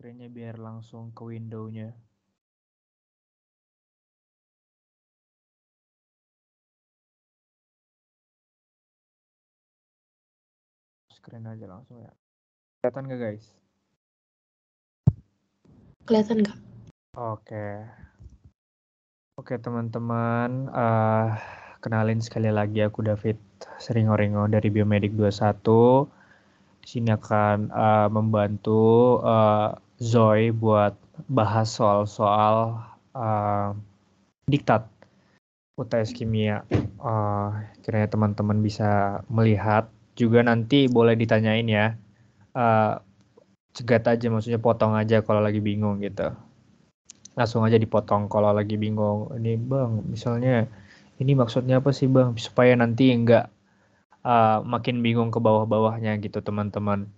screen-nya biar langsung ke window-nya. Screen aja langsung ya. Kelihatan nggak guys? Kelihatan nggak? Oke teman-teman, kenalin sekali lagi aku David Seringoringo dari Biomedik 21. Di sini akan membantu Zoe buat bahas soal-soal diktat UTS Kimia. Kiranya teman-teman bisa melihat. Juga nanti boleh ditanyain ya. Cegat aja, maksudnya potong aja kalau lagi bingung gitu. Langsung aja dipotong kalau lagi bingung. Ini bang, misalnya ini maksudnya apa sih bang? Supaya nanti nggak makin bingung ke bawah-bawahnya gitu teman-teman.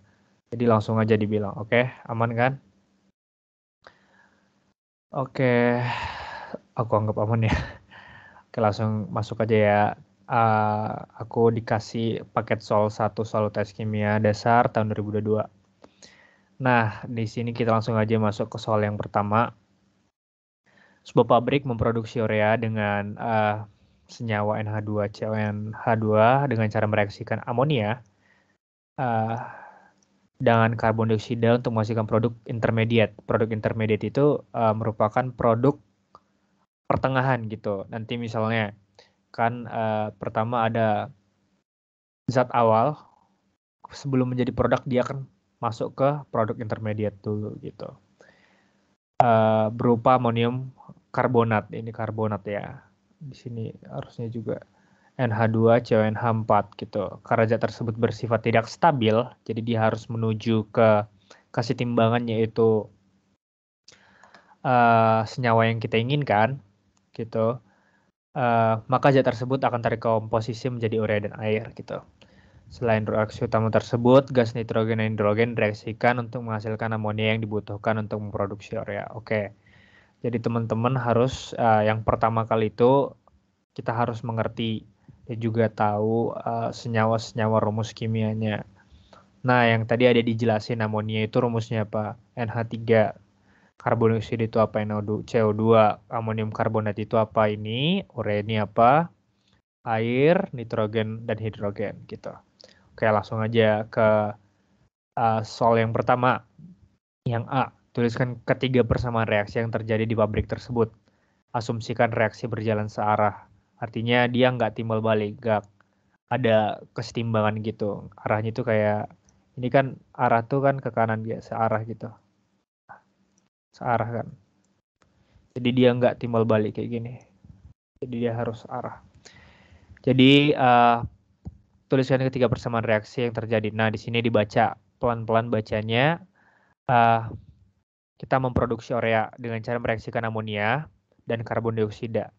Jadi langsung aja dibilang, oke? Aman kan? Oke, aku anggap aman ya. Oke, langsung masuk aja ya. Aku dikasih paket soal 1 soal tes kimia dasar tahun 2022. Nah, di sini kita langsung aja masuk ke soal yang pertama. Sebuah pabrik memproduksi urea dengan senyawa NH2CONH2 dengan cara mereaksikan amonia dengan karbon dioksida untuk menghasilkan produk intermediate. Produk intermediate itu merupakan produk pertengahan gitu. Nanti misalnya kan pertama ada zat awal, sebelum menjadi produk dia akan masuk ke produk intermediate dulu gitu. Berupa amonium karbonat, ini karbonat ya. Di sini harusnya juga NH2CONH4 gitu. Karena zat tersebut bersifat tidak stabil, jadi dia harus menuju ke kasih timbangan yaitu senyawa yang kita inginkan gitu. Maka zat tersebut akan terkomposisi menjadi urea dan air gitu. Selain reaksi utama tersebut, gas nitrogen dan hidrogen direaksikan untuk menghasilkan amonia yang dibutuhkan untuk memproduksi urea. Oke. Jadi teman-teman harus yang pertama kali itu kita harus mengerti dan juga tahu senyawa-senyawa rumus kimianya. Nah, yang tadi ada dijelasin amonia itu rumusnya apa? NH3. Karbon dioksida itu apa? CO2. Amonium karbonat itu apa ini? Urea ini apa? Air, nitrogen, dan hidrogen gitu. Oke, langsung aja ke soal yang pertama. Yang A, tuliskan ketiga persamaan reaksi yang terjadi di pabrik tersebut. Asumsikan reaksi berjalan searah. Artinya dia nggak timbal balik, nggak ada kesetimbangan gitu. Arahnya itu kayak, ini kan arah tuh kan ke kanan dia, searah gitu. Searah kan. Jadi dia nggak timbal balik kayak gini. Jadi dia harus arah. Jadi tuliskan ketiga persamaan reaksi yang terjadi. Nah, di sini dibaca pelan-pelan bacanya. Kita memproduksi urea dengan cara mereaksikan amonia dan karbon dioksida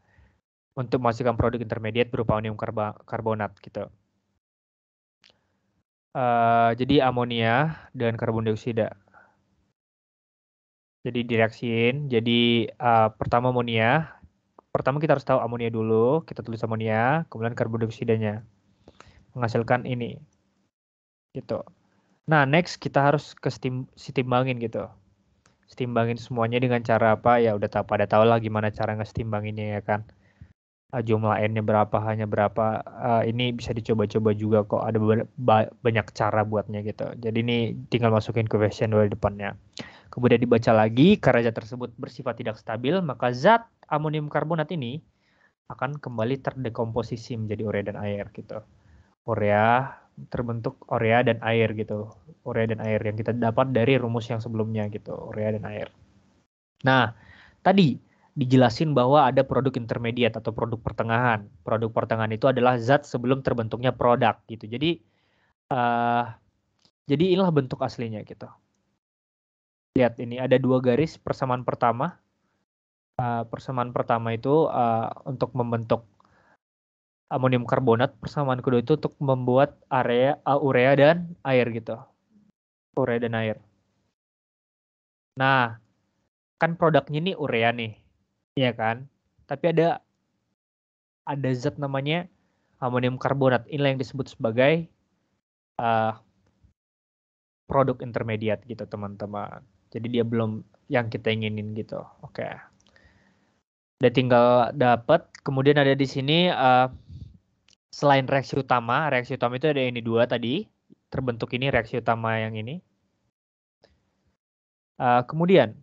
untuk menghasilkan produk intermediate berupa amonium karbonat gitu. Jadi amonia dan karbon dioksida. Jadi direaksiin. Jadi pertama amonia. Pertama kita harus tahu amonia dulu. Kita tulis amonia, kemudian karbon dioksidanya menghasilkan ini. Gitu. Nah, next kita harus setimbangin gitu. Setimbangin semuanya dengan cara apa? Ya udah pada tahu lah gimana cara ngestimbanginnya ya kan. Jumlah N-nya berapa, hanya berapa. Ini bisa dicoba-coba juga kok. Ada banyak cara buatnya gitu. Jadi ini tinggal masukin ke question di depannya. Kemudian dibaca lagi, karena zat tersebut bersifat tidak stabil, maka zat amonium karbonat ini akan kembali terdekomposisi menjadi urea dan air gitu. Urea terbentuk urea dan air gitu. Urea dan air yang kita dapat dari rumus yang sebelumnya gitu, urea dan air. Nah, tadi dijelasin bahwa ada produk intermediate atau produk pertengahan. Produk pertengahan itu adalah zat sebelum terbentuknya produk gitu. Jadi inilah bentuk aslinya gitu. Lihat ini ada 2 garis persamaan pertama. Persamaan pertama itu untuk membentuk amonium karbonat, persamaan kedua itu untuk membuat urea dan air gitu. Urea dan air. Nah, kan produknya ini urea nih. Iya kan? Tapi ada zat namanya amonium karbonat. Inilah yang disebut sebagai produk intermediate gitu teman-teman. Jadi dia belum yang kita inginin gitu. Oke. Udah tinggal dapat. Kemudian ada di sini selain reaksi utama itu ada ini dua tadi. Terbentuk ini reaksi utama yang ini. Kemudian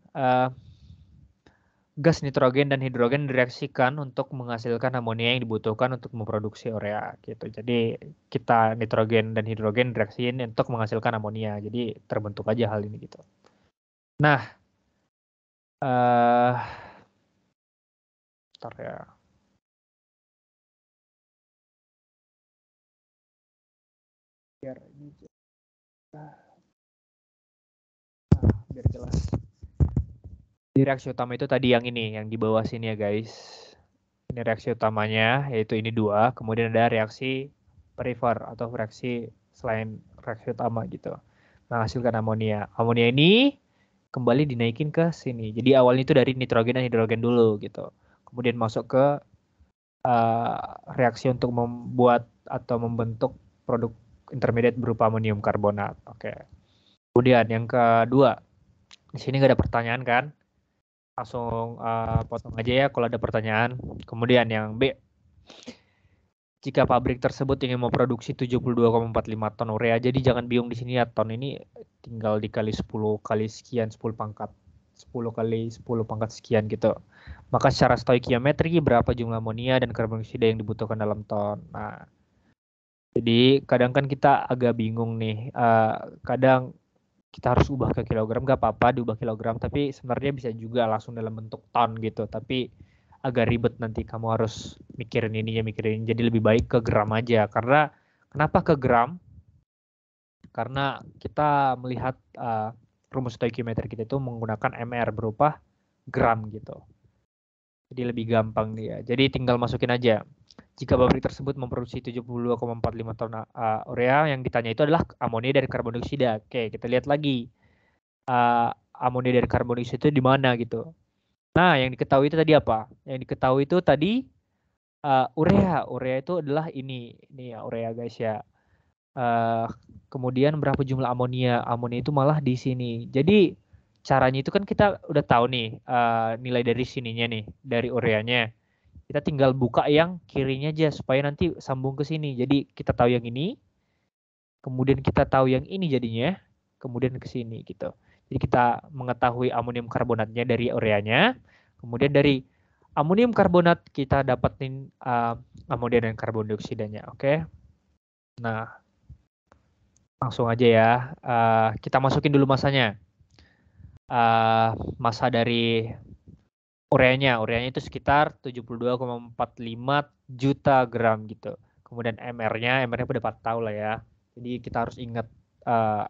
gas nitrogen dan hidrogen direaksikan untuk menghasilkan amonia yang dibutuhkan untuk memproduksi urea gitu. Jadi kita nitrogen dan hidrogen direaksiin untuk menghasilkan amonia. Jadi terbentuk aja hal ini gitu. Nah, bentar ya. Biar ini biar jelas. Di reaksi utama itu tadi yang ini, yang di bawah sini ya guys. Ini reaksi utamanya, yaitu ini dua. Kemudian ada reaksi perifer atau reaksi selain reaksi utama gitu. Menghasilkan amonia. Amonia ini kembali dinaikin ke sini. Jadi awalnya itu dari nitrogen dan hidrogen dulu gitu. Kemudian masuk ke reaksi untuk membuat atau membentuk produk intermediate berupa amonium karbonat. Oke. Kemudian yang kedua, di sini nggak ada pertanyaan kan? Langsung potong aja ya kalau ada pertanyaan. Kemudian yang B, jika pabrik tersebut ingin memproduksi 72,45 ton urea, jadi jangan bingung di sini ya, ton ini tinggal dikali 10 kali sekian, 10 pangkat 10 kali 10 pangkat sekian gitu. Maka secara stoikiometri berapa jumlah amonia dan karbon dioksida yang dibutuhkan dalam ton. Nah, jadi kadang kan kita agak bingung nih. Kadang kita harus ubah ke kilogram, gak apa-apa diubah kilogram, tapi sebenarnya bisa juga langsung dalam bentuk ton gitu. Tapi agak ribet nanti kamu harus mikirin ininya, mikirin ini. Jadi lebih baik ke gram aja. Karena kenapa ke gram? Karena kita melihat rumus stoikiometri kita itu menggunakan MR berupa gram gitu. Jadi lebih gampang dia. Jadi tinggal masukin aja. Jika pabrik tersebut memproduksi 72,45 ton urea, yang ditanya itu adalah amonia dari karbon dioksida. Oke, kita lihat lagi. Amonia dari karbon dioksida itu di mana gitu. Nah, yang diketahui itu tadi apa? Yang diketahui itu tadi urea. Urea itu adalah ini ya urea guys ya. Kemudian berapa jumlah amonia? Amonia itu malah di sini. Jadi caranya itu kan kita udah tahu nih nilai dari sininya nih, dari ureanya. Kita tinggal buka yang kirinya aja supaya nanti sambung ke sini. Jadi kita tahu yang ini, kemudian kita tahu yang ini jadinya, kemudian ke sini gitu. Jadi kita mengetahui amonium karbonatnya dari ureanya, kemudian dari amonium karbonat kita dapetin amonia dan karbon dioksidanya. Oke. Nah, langsung aja ya. Kita masukin dulu masanya. Masa dari ureanya itu sekitar 72,45 juta gram gitu. Kemudian MR-nya udah tahu lah ya. Jadi kita harus ingat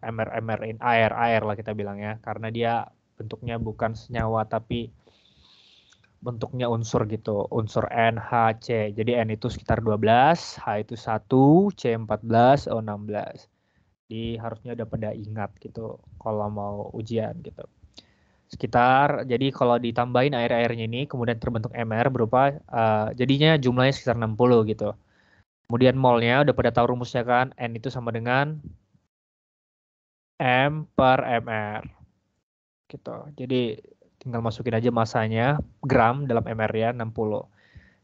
MR in air lah kita bilang ya, karena dia bentuknya bukan senyawa tapi bentuknya unsur gitu, unsur N, H, C. Jadi N itu sekitar 12, H itu 1, C 14, O 16. Jadi harusnya udah pada ingat gitu kalau mau ujian gitu. Sekitar, jadi kalau ditambahin air-airnya ini kemudian terbentuk MR berupa jadinya jumlahnya sekitar 60 gitu. Kemudian molnya udah pada tahu rumusnya kan, N itu sama dengan M per MR gitu. Jadi tinggal masukin aja masanya gram dalam MR ya 60.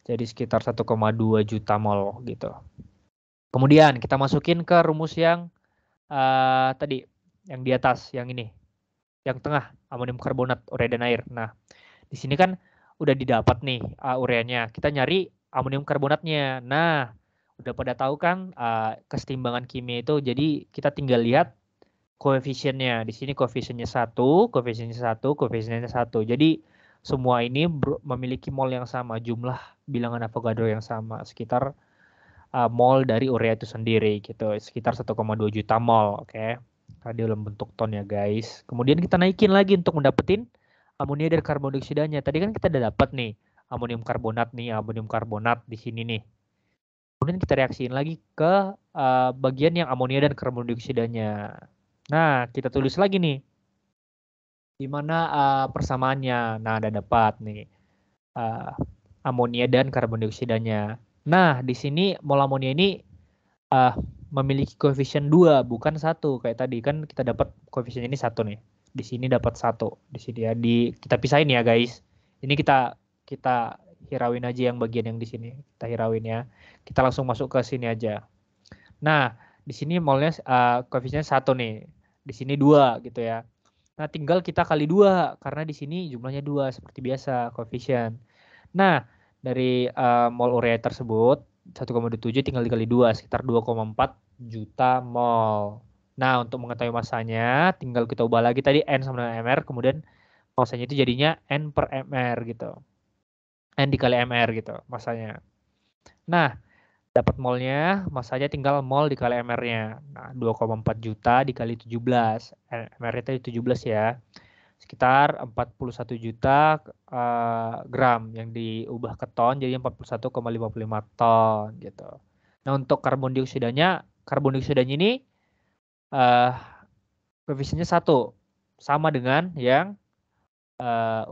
Jadi sekitar 1,2 juta mol gitu. Kemudian kita masukin ke rumus yang tadi yang di atas, yang ini. Yang tengah, amonium karbonat, urea dan air. Nah, di sini kan udah didapat nih ureanya. Kita nyari amonium karbonatnya. Nah, udah pada tahu kan kesetimbangan kimia itu. Jadi kita tinggal lihat koefisiennya. Di sini koefisiennya 1, koefisiennya 1, koefisiennya 1. Jadi semua ini memiliki mol yang sama, jumlah bilangan Avogadro yang sama, sekitar mol dari urea itu sendiri gitu, sekitar 1,2 juta mol, oke. Tadi dalam bentuk ton ya guys. Kemudian kita naikin lagi untuk mendapetin amonia dari karbon dioksidanya. Tadi kan kita udah dapat nih amonium karbonat di sini nih. Kemudian kita reaksiin lagi ke bagian yang amonia dan karbon dioksidanya. Nah, kita tulis lagi nih gimana persamaannya. Nah, ada dapat nih amonia dan karbon dioksidanya. Nah, di sini mol amonia ini memiliki koefisien 2 bukan 1 kayak tadi kan kita dapat koefisien ini 1 nih. Di sini dapat 1. Di sini ya. Kita pisahin ya guys. Ini kita hirauin aja yang bagian yang di sini. Kita hirauin ya. Kita langsung masuk ke sini aja. Nah, di sini molnya koefisiennya 1 nih. Di sini 2 gitu ya. Nah, tinggal kita kali 2 karena di sini jumlahnya 2 seperti biasa koefisien. Nah, dari mol urea tersebut 1,27 tinggal dikali 2 sekitar 2,4 juta mol. Nah, untuk mengetahui masanya tinggal kita ubah lagi tadi N sama dengan MR, kemudian masanya itu jadinya N per MR gitu. N dikali MR gitu masanya. Nah, dapat molnya, masanya tinggal mol dikali MR-nya. Nah, 2,4 juta dikali 17. MR-nya tadi 17 ya. Sekitar 41 juta gram yang diubah ke ton jadi 41,55 ton gitu. Nah, untuk karbon dioksidanya ini koefisiennya 1 sama dengan yang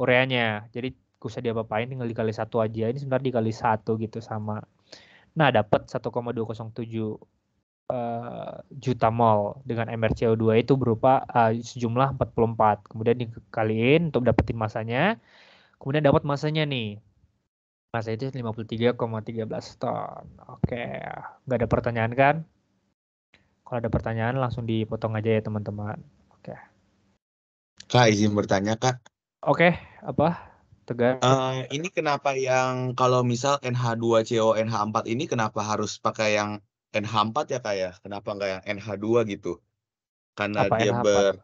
ureanya. Jadi gak usah diapa-apain, tinggal dikali 1 aja. Ini sebenarnya dikali 1 gitu sama. Nah, dapat 1,207 juta mol dengan MrCO2 itu berupa sejumlah 44. Kemudian dikaliin untuk dapetin masanya. Kemudian dapat masanya nih. Masa itu 53,13 ton. Oke, nggak ada pertanyaan kan? Kalau ada pertanyaan langsung dipotong aja ya teman-teman. Oke. Kak, izin bertanya, Kak. Oke, apa? Tegar. Ini kenapa yang kalau misal NH2CO NH4 ini kenapa harus pakai yang NH4 ya, Kak ya? Kenapa nggak yang NH2 gitu? Karena Apa dia NH4?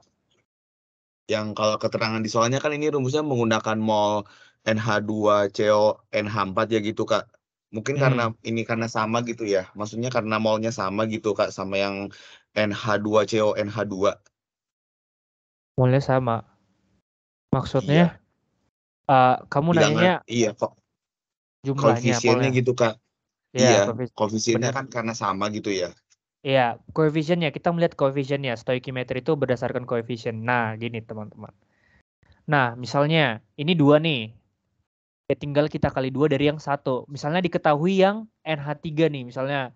yang kalau keterangan di soalnya kan ini rumusnya menggunakan mol NH2CO NH4 ya gitu, Kak. Mungkin karena sama gitu ya. Maksudnya karena molnya sama gitu, Kak, sama yang NH2CO NH2. Molnya sama. Maksudnya Iya, kamu bilangan nanyanya iya kok jumlahnya koefisiennya molnya. gitu, Kak. Iya, Iya, koefisien. koefisiennya Benar. kan karena sama gitu ya. Iya, koefisiennya. Kita melihat koefisiennya. Stoichiometry itu berdasarkan koefisien. Nah, gini teman-teman. Nah, misalnya ini 2 nih. Ya tinggal kita kali 2 dari yang 1. Misalnya diketahui yang NH3 nih. Misalnya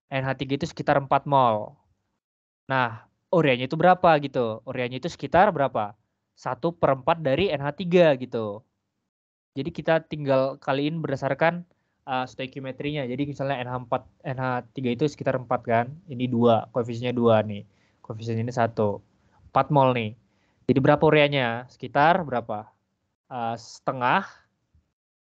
NH3 itu sekitar 4 mol. Nah, ureanya itu berapa gitu. Ureanya itu sekitar berapa? 1/4 dari NH3 gitu. Jadi kita tinggal kaliin berdasarkan stoichiometrinya. Jadi misalnya NH3 itu sekitar 4 kan. Ini 2, koefisiennya 2 nih. Koefisiennya ini 1. 4 mol nih. Jadi berapa ureanya? Sekitar berapa? Setengah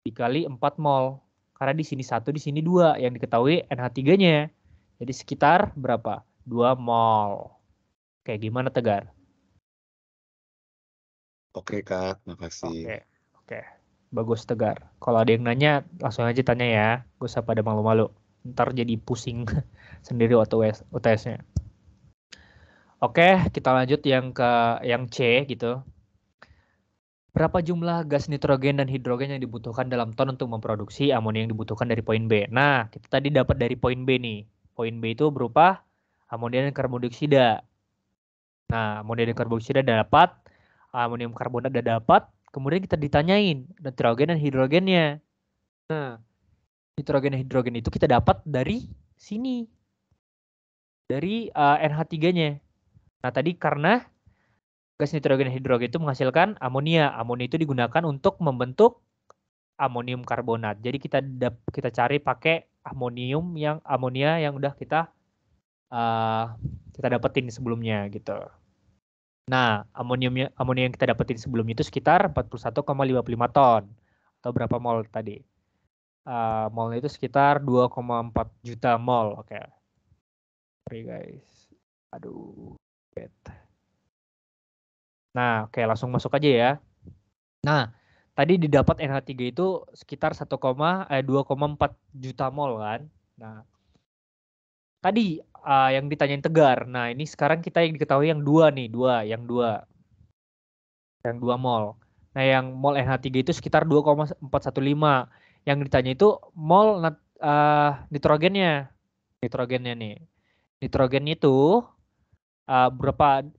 dikali 4 mol. Karena di sini 1, di sini 2 yang diketahui NH3-nya. Jadi sekitar berapa? 2 mol. Kayak gimana Tegar? Oke, Kak, makasih. Oke, oke. Bagus Tegar. Kalau ada yang nanya, langsung aja tanya ya. Gak usah pada malu-malu. Ntar jadi pusing sendiri waktu UTS-nya. Oke, kita lanjut yang C gitu. Berapa jumlah gas nitrogen dan hidrogen yang dibutuhkan dalam ton untuk memproduksi amonia yang dibutuhkan dari poin B? Nah, kita tadi dapat dari poin B nih. Poin B itu berupa amonia dan karbon dioksida. Nah, amonia dan karbon dioksida dapat, amonium karbonat dapat, kemudian kita ditanyain nitrogen dan hidrogennya. Nah, nitrogen dan hidrogen itu kita dapat dari sini. Dari NH3-nya. Nah, tadi karena gas nitrogen dan hidrogen itu menghasilkan amonia. Amonia itu digunakan untuk membentuk amonium karbonat. Jadi kita cari pakai amonia yang udah kita dapetin sebelumnya gitu. Nah, amonia yang kita dapetin sebelumnya itu sekitar 41,55 ton. Atau berapa mol tadi? Molnya itu sekitar 2,4 juta mol. Oke. Sorry guys. Aduh. Bet. Nah, oke langsung masuk aja ya. Nah, tadi didapat NH3 itu sekitar 2,4 juta mol kan. Nah, tadi yang ditanyain Tegar. Nah, ini sekarang kita yang diketahui yang 2 nih, yang 2 mol. Nah, yang mol NH3 itu sekitar 2,415. Yang ditanya itu mol nitrogennya. Nitrogennya nih. Nitrogen itu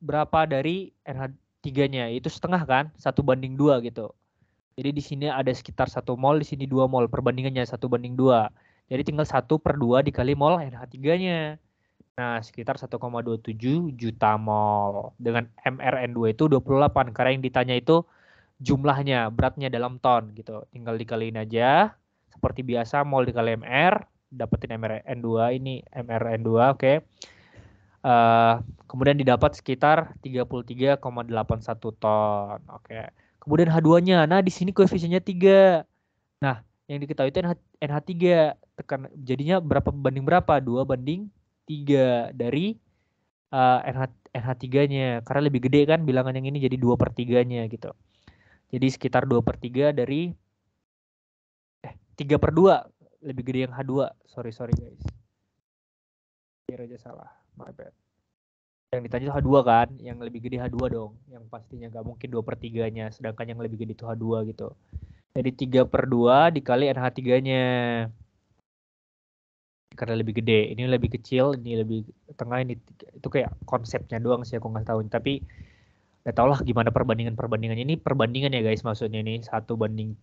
berapa dari NH3-nya? Itu setengah kan? 1/2 gitu. Jadi di sini ada sekitar 1 mol, di sini 2 mol. Perbandingannya 1/2. Jadi tinggal 1/2 dikali mol NH3-nya. Nah, sekitar 1,27 juta mol. Dengan MRN2 itu 28 karena yang ditanya itu jumlahnya, beratnya dalam ton gitu. Tinggal dikaliin aja. Seperti biasa mol dikali MR, dapetin MRN2 ini MRN2, oke. Kemudian didapat sekitar 33,81 ton. Oke. Kemudian H2-nya. Nah, di sini koefisiennya 3. Nah, yang diketahui itu NH3. Jadinya berapa banding berapa? 2 banding 3 dari NH3-nya. Karena lebih gede kan bilangan yang ini jadi 2/3-nya gitu. Jadi sekitar 2/3 dari 3/2. Lebih gede yang H2. Sorry guys. Biar aja salah. My bad. Yang ditanya itu H2 kan, yang lebih gede H2 dong, yang pastinya nggak mungkin 2/3-nya, sedangkan yang lebih gede itu H2 gitu. Jadi 3/2 dikali NH3-nya, karena lebih gede, ini lebih kecil, ini lebih tengah, ini itu kayak konsepnya doang sih aku nggak tahu, tapi nggak tau lah gimana perbandingannya. Ini perbandingan ya guys, maksudnya ini 1/3 banding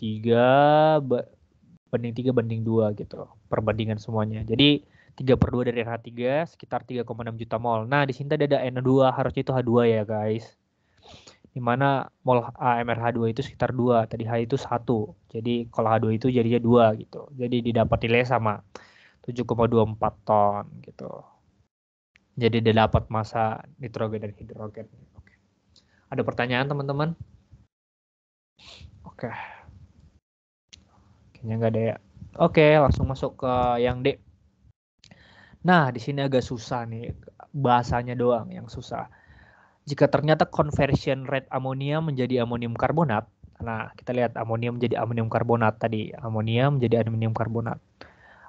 3 banding 2 gitu, perbandingan semuanya. Jadi 3/2 dari RH3 sekitar 3,6 juta mol. Nah, di sini tadi ada N2, harusnya itu H2 ya guys. Dimana mol AMRH2 itu sekitar 2, tadi H itu 1. Jadi kalau H2 itu jadinya 2 gitu. Jadi didapat nilai sama 7,24 ton gitu. Jadi dia dapat massa nitrogen dan hidrogen. Oke. Ada pertanyaan teman-teman? Oke. Kayaknya nggak ada ya. Oke, langsung masuk ke yang D. Nah, di sini agak susah nih, bahasanya doang yang susah. Jika ternyata conversion rate amonia menjadi amonium karbonat, nah kita lihat amonia menjadi amonium karbonat tadi, amonia menjadi amonium karbonat.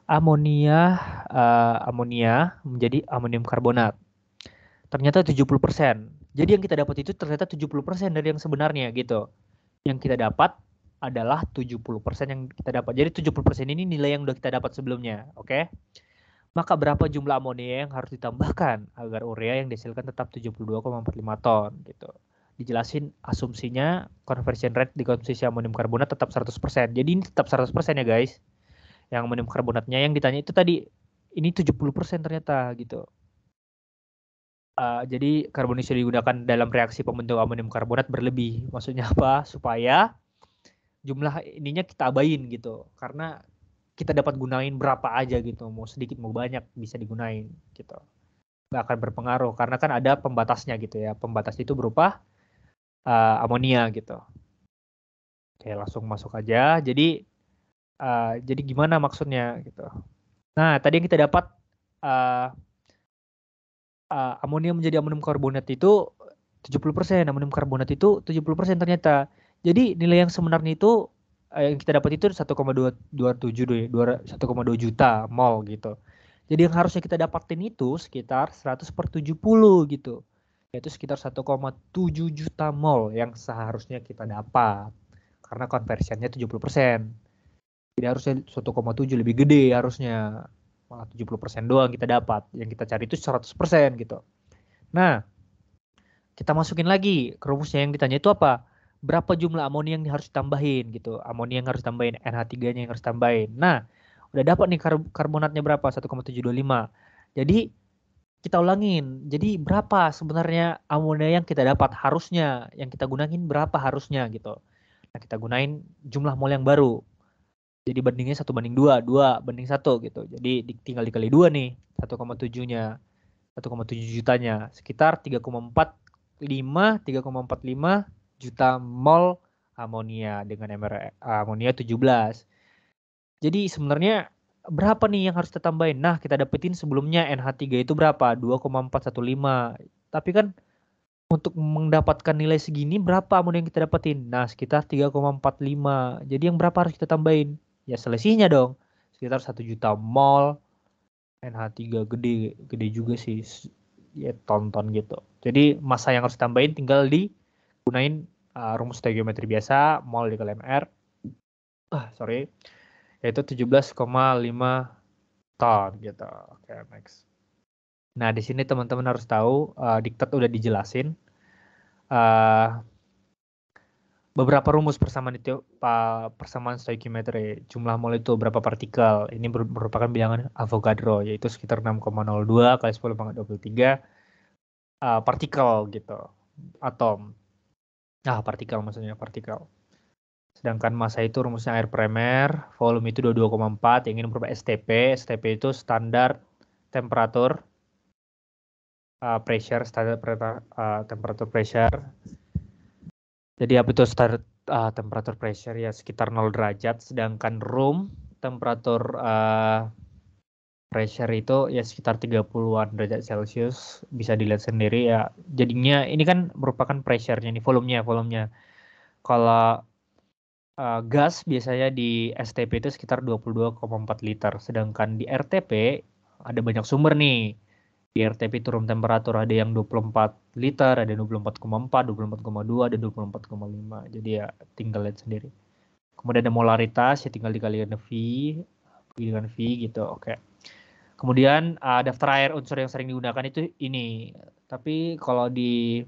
Amonia menjadi amonium karbonat. Ternyata 70%. Jadi yang kita dapat itu ternyata 70% dari yang sebenarnya gitu. Yang kita dapat adalah 70% yang kita dapat. Jadi 70% ini nilai yang udah kita dapat sebelumnya, oke? Maka berapa jumlah amonia yang harus ditambahkan agar urea yang dihasilkan tetap 72,45 ton gitu. Dijelasin asumsinya conversion rate di konsumsi amonium karbonat tetap 100%. Jadi ini tetap 100% ya guys. Yang amonium karbonatnya yang ditanya itu tadi ini 70% ternyata gitu. Jadi karbon iso digunakan dalam reaksi pembentuk amonium karbonat berlebih. Maksudnya apa? Supaya jumlah ininya kita abain gitu. Karena kita dapat gunain berapa aja gitu, mau sedikit mau banyak bisa digunain gitu, nggak akan berpengaruh karena kan ada pembatasnya gitu ya, pembatas itu berupa amonia gitu. Oke, langsung masuk aja. Jadi gimana maksudnya gitu. Nah, tadi yang kita dapat uh, amonia menjadi amonium karbonat itu 70%, amonium karbonat itu 70% ternyata. Jadi nilai yang sebenarnya itu yang kita dapat itu 1,227 1,2 juta mol gitu. Jadi yang harusnya kita dapatin itu sekitar 100/70 gitu. Yaitu sekitar 1,7 juta mol yang seharusnya kita dapat. Karena konversinya 70%. Jadi harusnya 1,7 lebih gede harusnya. Malah 70% doang kita dapat. Yang kita cari itu 100% gitu. Nah, kita masukin lagi ke rumusnya yang ditanya itu apa? Berapa jumlah amonia yang harus ditambahin gitu. Amonia yang harus ditambahin, NH3-nya yang harus ditambahin. Nah, udah dapat nih karbonatnya berapa? 1,725. Jadi kita ulangin. Jadi berapa sebenarnya amonia yang kita dapat harusnya, yang kita gunain berapa harusnya gitu. Nah, kita gunain jumlah mol yang baru. Jadi bandingnya 1/2, 2 banding 1 gitu. Jadi tinggal dikali 2 nih, 1,7-nya. 1,7 jutanya, sekitar 3,45 juta mol amonia dengan amonia 17. Jadi sebenarnya berapa nih yang harus kita tambahin? Nah, kita dapetin sebelumnya NH3 itu berapa? 2,415. Tapi kan untuk mendapatkan nilai segini berapa amonia yang kita dapetin? Nah, sekitar 3,45. Jadi yang berapa harus kita tambahin? Ya selisihnya dong. Sekitar 1 juta mol NH3 gede juga sih, ya tonton gitu. Jadi massa yang harus ditambahin tinggal digunain rumus stoichiometri biasa, mol dikali MR, sorry, yaitu 17,5 ton gitu. Oke, next. Nah, di sini teman-teman harus tahu diktat udah dijelasin. beberapa rumus persamaan itu, persamaan stoichiometry. Jumlah mol itu berapa partikel. Ini merupakan bilangan Avogadro, yaitu sekitar 6,02 kali 10 pangkat 23 partikel gitu. Atom. Partikel maksudnya, partikel. Sedangkan massa itu rumusnya air per mR, volume itu 22,4, yang ini merupakan STP. STP itu standar temperatur pressure, standar temperatur pressure. Jadi apa itu standar temperatur pressure ya sekitar 0 derajat, sedangkan room temperatur pressure itu ya sekitar 30-an derajat Celcius, bisa dilihat sendiri ya. Jadinya ini kan merupakan pressure-nya nih, volumenya. Kalau gas biasanya di STP itu sekitar 22,4 liter, sedangkan di RTP ada banyak sumber nih. Di RTP itu room temperatur ada yang 24 liter, ada 24,4, 24,2, ada 24,5. Jadi ya tinggal lihat sendiri. Kemudian ada molaritas, ya tinggal dikalikan V dengan V gitu. Oke. Kemudian daftar air unsur yang sering digunakan itu ini. Tapi kalau di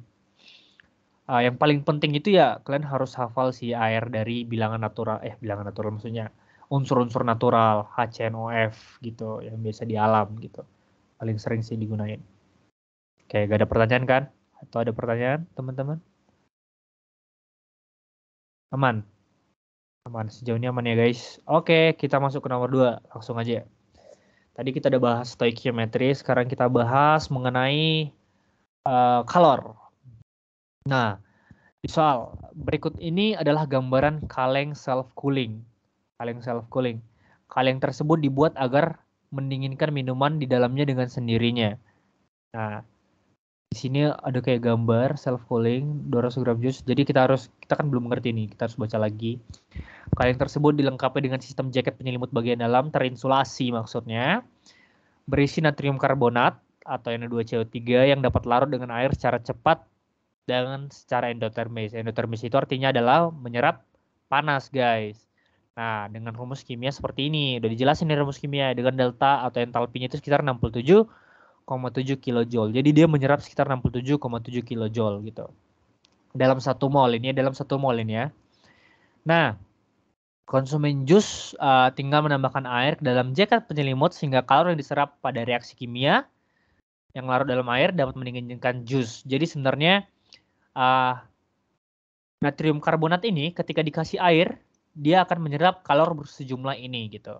yang paling penting itu ya kalian harus hafal si air dari bilangan natural maksudnya unsur-unsur natural HCNOF gitu yang biasa di alam gitu. Paling sering sih digunain. Oke, gak ada pertanyaan kan? Atau ada pertanyaan, teman-teman? Aman? Aman, sejauh ini aman ya guys. Oke, kita masuk ke nomor 2. Langsung aja. Tadi kita udah bahas stoichiometry, sekarang kita bahas mengenai kalor. Nah, di soal berikut ini adalah gambaran kaleng self-cooling. Kaleng tersebut dibuat agar mendinginkan minuman di dalamnya dengan sendirinya. Nah, di sini ada kayak gambar self-cooling 200 gram jus. Jadi kita kan belum mengerti nih, kita harus baca lagi. Kaleng tersebut dilengkapi dengan sistem jaket penyelimut bagian dalam terinsulasi maksudnya. Berisi natrium karbonat atau Na2CO3 yang dapat larut dengan air secara cepat dan secara endotermis. Endotermis itu artinya adalah menyerap panas guys. Nah, dengan rumus kimia seperti ini, udah dijelasin nih rumus kimia dengan delta atau entalpinya itu sekitar 67,7 kilojoule. Jadi dia menyerap sekitar 67,7 kilojoule gitu. Dalam 1 mol ini ya. Nah, konsumen jus tinggal menambahkan air ke dalam jaket penyelimut sehingga kalor yang diserap pada reaksi kimia yang larut dalam air dapat mendinginkan jus. Jadi sebenarnya natrium karbonat ini ketika dikasih air dia akan menyerap kalor sejumlah ini gitu.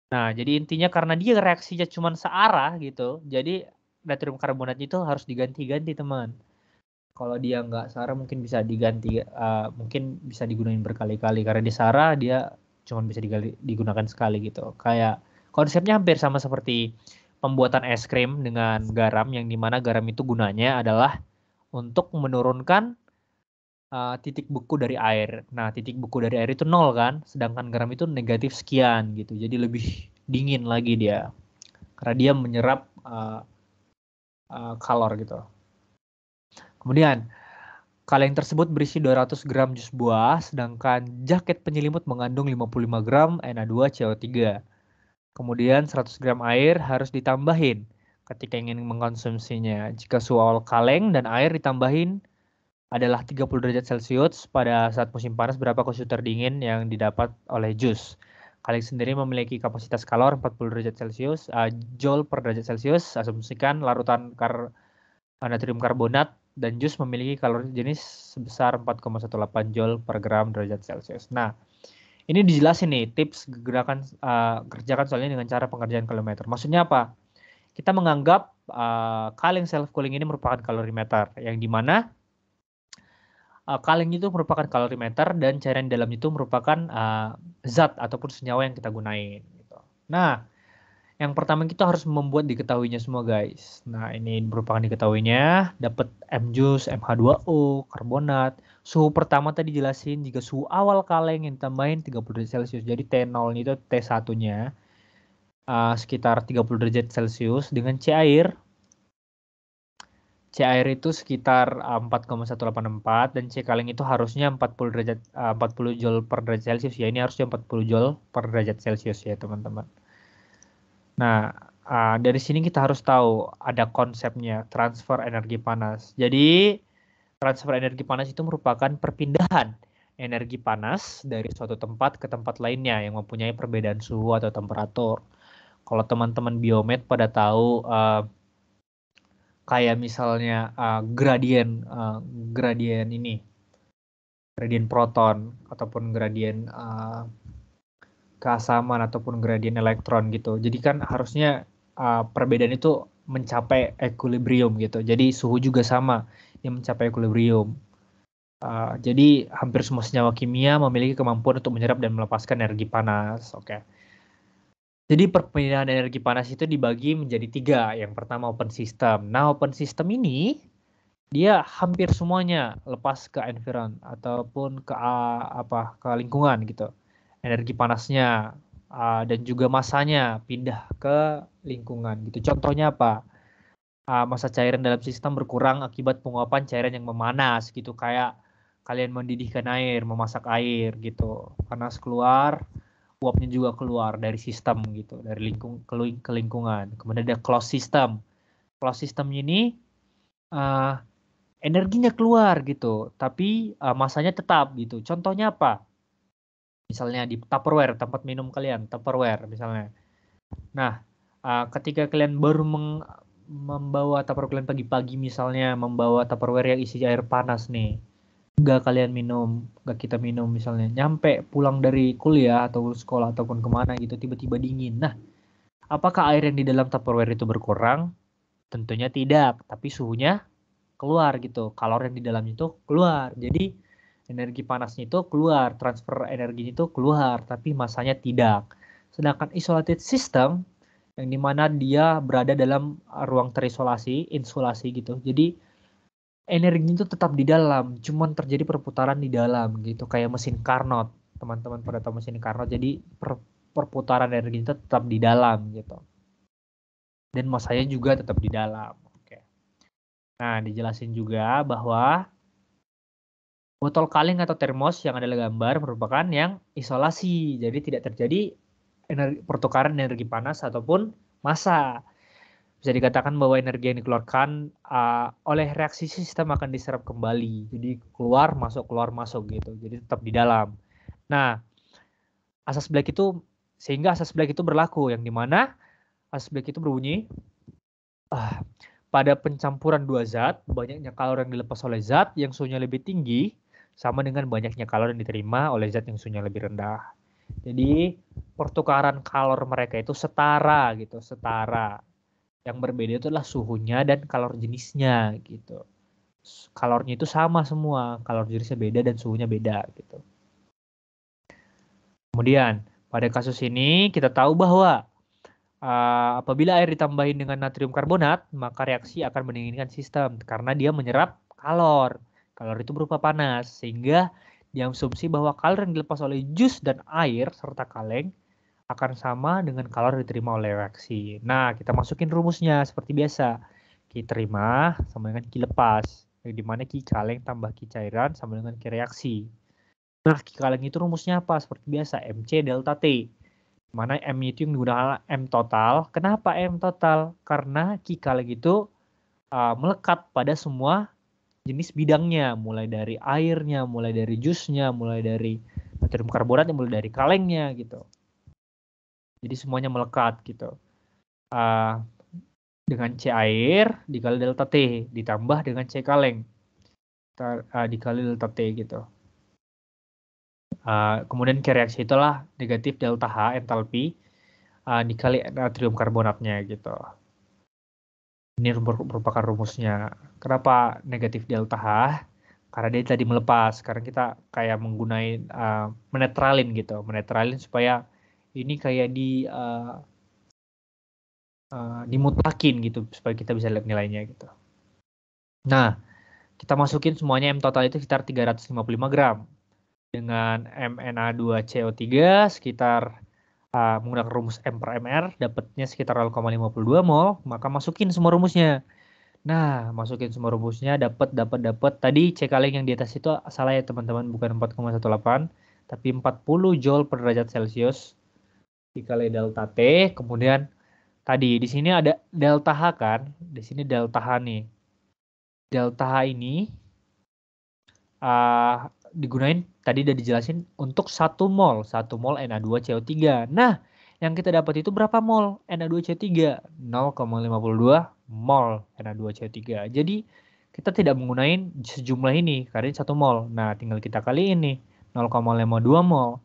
Nah, jadi intinya karena dia reaksinya cuma searah gitu, jadi natrium karbonat itu harus diganti-ganti teman. Kalau dia nggak searah mungkin bisa diganti, mungkin bisa digunakan berkali-kali karena di searah dia cuma bisa digunakan sekali gitu. Kayak konsepnya hampir sama seperti pembuatan es krim dengan garam, yang dimana garam itu gunanya adalah untuk menurunkan titik beku dari air. Nah, titik beku dari air itu 0 kan, sedangkan garam itu negatif sekian gitu. Jadi lebih dingin lagi dia. Karena dia menyerap kalor gitu. Kemudian, kaleng tersebut berisi 200 gram jus buah, sedangkan jaket penyelimut mengandung 55 gram Na2CO3. Kemudian 100 gram air harus ditambahin ketika ingin mengkonsumsinya. Jika suhu awal kaleng dan air ditambahin adalah 30 derajat Celcius pada saat musim panas, berapa suhu terdingin yang didapat oleh jus. Kaleng sendiri memiliki kapasitas kalor 40 derajat Celcius, joule per derajat Celcius. Asumsikan larutan natrium karbonat dan jus memiliki kalori jenis sebesar 4,18 joule per gram derajat Celcius. Nah, ini dijelasin nih tips kerjakan soalnya dengan cara pengerjaan kalorimeter. Maksudnya apa? Kita menganggap kaleng self cooling ini merupakan kalorimeter, yang dimana kaleng itu merupakan kalorimeter dan cairan di dalam itu merupakan zat ataupun senyawa yang kita gunain. Gitu. Nah, yang pertama kita harus membuat diketahuinya semua guys. Nah, ini merupakan diketahuinya, dapat M-jus, MH2O, karbonat. Suhu pertama tadi jelasin, jika suhu awal kaleng yang ditambahin 30 derajat Celcius. Jadi T0 itu T1-nya sekitar 30 derajat Celcius dengan C air. C air itu sekitar 4,184 dan C kaleng itu harusnya 40 joule per derajat Celcius ya. Ini harusnya 40 joule per derajat Celcius ya, teman-teman. Nah, dari sini kita harus tahu ada konsepnya transfer energi panas. Jadi Transfer energi panas itu merupakan perpindahan energi panas dari suatu tempat ke tempat lainnya yang mempunyai perbedaan suhu atau temperatur. Kalau teman-teman biomed pada tahu kayak misalnya gradien ini, gradien proton ataupun gradien keasaman ataupun gradien elektron gitu. Jadi kan harusnya perbedaan itu mencapai equilibrium gitu. Jadi suhu juga sama, yang mencapai equilibrium. Jadi hampir semua senyawa kimia memiliki kemampuan untuk menyerap dan melepaskan energi panas. Oke. Jadi perpindahan energi panas itu dibagi menjadi 3. Yang pertama open system. Nah, open system ini dia hampir semuanya lepas ke environment ataupun ke lingkungan gitu. Energi panasnya dan juga masanya pindah ke lingkungan gitu. Contohnya apa? Masa cairan dalam sistem berkurang akibat penguapan cairan yang memanas gitu, kayak kalian mendidihkan air, memasak air gitu. Panas keluar, uapnya juga keluar dari sistem gitu, dari ke lingkungan. Kemudian ada closed system. Closed system ini energinya keluar gitu, tapi masanya tetap gitu. Contohnya apa? Misalnya di Tupperware, tempat minum kalian, Tupperware misalnya. Nah, ketika kalian baru membawa Tupperware kalian pagi-pagi misalnya, membawa Tupperware yang isi air panas nih, nggak kalian minum, nggak kita minum misalnya, nyampe pulang dari kuliah atau sekolah ataupun kemana gitu, tiba-tiba dingin. Nah, apakah air yang di dalam Tupperware itu berkurang? Tentunya tidak, tapi suhunya keluar gitu, kalori yang di dalamnya itu keluar. Jadi energi panasnya itu keluar, transfer energinya itu keluar, tapi masanya tidak. Sedangkan isolated system yang dimana dia berada dalam ruang terisolasi, insulasi gitu. Jadi energinya itu tetap di dalam, cuman terjadi perputaran di dalam gitu, kayak mesin Carnot. Teman-teman pada tahu mesin Carnot. Jadi perputaran energi itu tetap di dalam gitu. Dan masanya juga tetap di dalam. Oke. Nah, dijelasin juga bahwa botol kaleng atau termos yang ada dalam gambar merupakan yang isolasi. Jadi tidak terjadi pertukaran energi panas ataupun massa. Bisa dikatakan bahwa energi yang dikeluarkan oleh reaksi sistem akan diserap kembali. Jadi keluar masuk gitu. Jadi tetap di dalam. Nah, asas Black itu sehingga asas Black itu berlaku yang dimana asas Black itu berbunyi pada pencampuran dua zat, banyaknya kalori yang dilepas oleh zat yang suhunya lebih tinggi sama dengan banyaknya kalori yang diterima oleh zat yang suhunya lebih rendah. Jadi pertukaran kalor mereka itu setara gitu, setara. Yang berbeda itu adalah suhunya dan kalor jenisnya gitu. Kalornya itu sama semua, kalor jenisnya beda dan suhunya beda gitu. Kemudian pada kasus ini kita tahu bahwa apabila air ditambahin dengan natrium karbonat, maka reaksi akan mendinginkan sistem karena dia menyerap kalor. Kalor itu berupa panas, sehingga diasumsi bahwa kalor yang dilepas oleh jus dan air serta kaleng akan sama dengan kalor yang diterima oleh reaksi. Nah, kita masukin rumusnya seperti biasa. Ki terima sama dengan Ki lepas. Yang dimana Ki kaleng tambah Ki cairan sama dengan Ki reaksi. Nah, Ki kaleng itu rumusnya apa? Seperti biasa, MC delta T. Mana M itu yang digunakan M total. Kenapa M total? Karena Ki kaleng itu melekat pada semua jenis bidangnya. Mulai dari airnya, mulai dari jusnya, mulai dari natrium karbonatnya, mulai dari kalengnya gitu. Jadi semuanya melekat gitu. Dengan C air dikali delta T ditambah dengan C kaleng dikali delta T gitu. Kemudian ke reaksi itulah negatif delta H entalpi dikali natrium karbonatnya gitu. Ini merupakan rumusnya. Kenapa negatif delta H? Karena dia tadi melepas. Sekarang kita kayak menggunakan menetralin gitu, menetralin supaya ini kayak dimutakin gitu supaya kita bisa lihat nilainya gitu. Nah, kita masukin semuanya M total itu sekitar 355 gram. Dengan MnA2CO3 sekitar menggunakan rumus M per MR dapatnya sekitar 0,52 mol, maka masukin semua rumusnya. Nah, masukin semua rumusnya dapat. Tadi C kaleng yang di atas itu salah ya teman-teman, bukan 4,18 tapi 40 Joule per derajat Celcius dikali delta T. Kemudian tadi di sini ada delta H kan? Di sini delta H nih. Delta H ini digunain tadi udah dijelasin untuk 1 mol Na2CO3. Nah, yang kita dapat itu berapa mol Na2CO3? 0,52 mol Na2CO3. Jadi kita tidak menggunakan sejumlah ini karena ini 1 mol. Nah, tinggal kita kali ini 0,52 mol.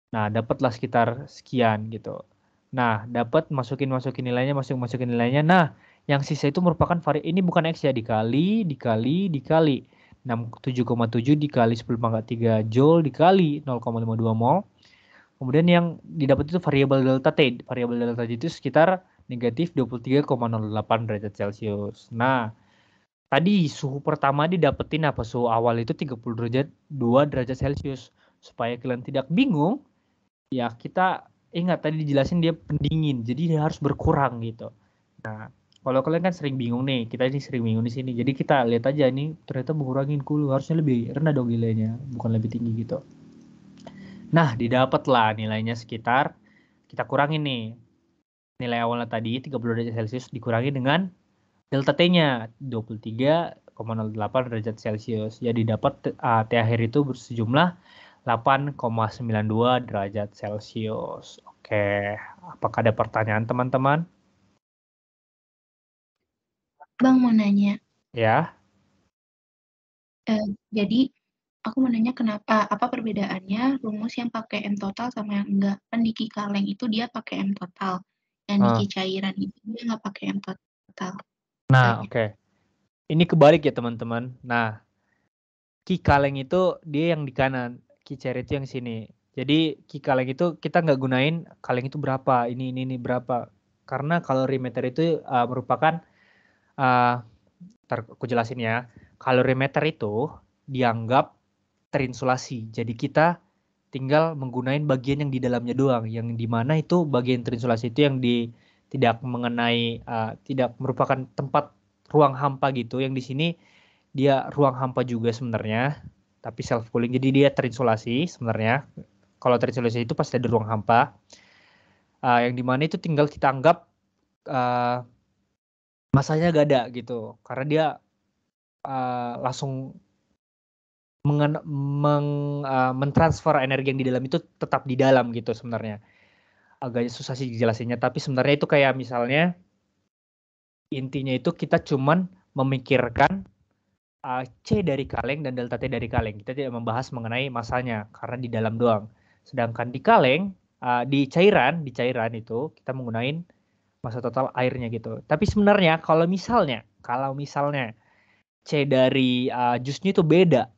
Nah, dapatlah sekitar sekian gitu. Nah, dapat masukin nilainya, masukin nilainya. Nah, yang sisa itu merupakan ini bukan X ya, dikali 7,7 dikali 10 pangkat 3 joule dikali 0,52 mol. Kemudian yang didapat itu variabel delta T. Variabel delta T itu sekitar negatif 23,08 derajat Celcius. Nah, tadi suhu pertama didapetin apa? Suhu awal itu 32 derajat Celcius. Supaya kalian tidak bingung, ya kita ingat tadi dijelasin dia pendingin, jadi dia harus berkurang gitu. Nah, kalau kalian kan sering bingung nih, kita ini sering bingung di sini. Jadi kita lihat aja nih, ternyata mengurangin Hulu harusnya lebih rendah dong nilainya, bukan lebih tinggi gitu. Nah, didapat lah nilainya sekitar, kita kurangin nih. Nilai awalnya tadi 30 derajat Celcius dikurangi dengan delta T-nya 23,08 derajat Celcius. Jadi dapat T akhir itu sejumlah 8,92 derajat Celcius. Oke, apakah ada pertanyaan teman-teman? Bang mau nanya, Ya, jadi aku mau nanya kenapa apa perbedaannya rumus yang pakai M total sama yang enggak? Kan di Ki Kaleng itu dia pakai M total, yang di Ki cairan itu dia nggak pakai M total. nah oke. Ini kebalik ya teman-teman. Nah, Ki Kaleng itu dia yang di kanan, Ki Cer itu yang sini. Jadi Ki Kaleng itu kita nggak gunain kaleng itu berapa, ini berapa. Karena kalorimeter itu merupakan, ntar aku jelasin ya. Kalorimeter itu dianggap terinsulasi. Jadi kita tinggal menggunakan bagian yang di dalamnya doang, yang di mana itu bagian terinsulasi itu yang tidak mengenai, tidak merupakan tempat ruang hampa gitu. Yang di sini dia ruang hampa juga sebenarnya, tapi self cooling. Jadi dia terinsulasi sebenarnya. Kalau terinsulasi itu pasti ada ruang hampa, yang dimana itu tinggal kita anggap masanya gak ada gitu, karena dia langsung mentransfer energi yang di dalam itu tetap di dalam gitu sebenarnya. Agak susah sih dijelasinnya, tapi sebenarnya itu kayak misalnya intinya itu kita cuman memikirkan C dari kaleng dan delta T dari kaleng. Kita tidak membahas mengenai masanya karena di dalam doang. Sedangkan di kaleng, di cairan itu kita menggunakan massa total airnya gitu. Tapi sebenarnya kalau misalnya C dari jusnya itu beda,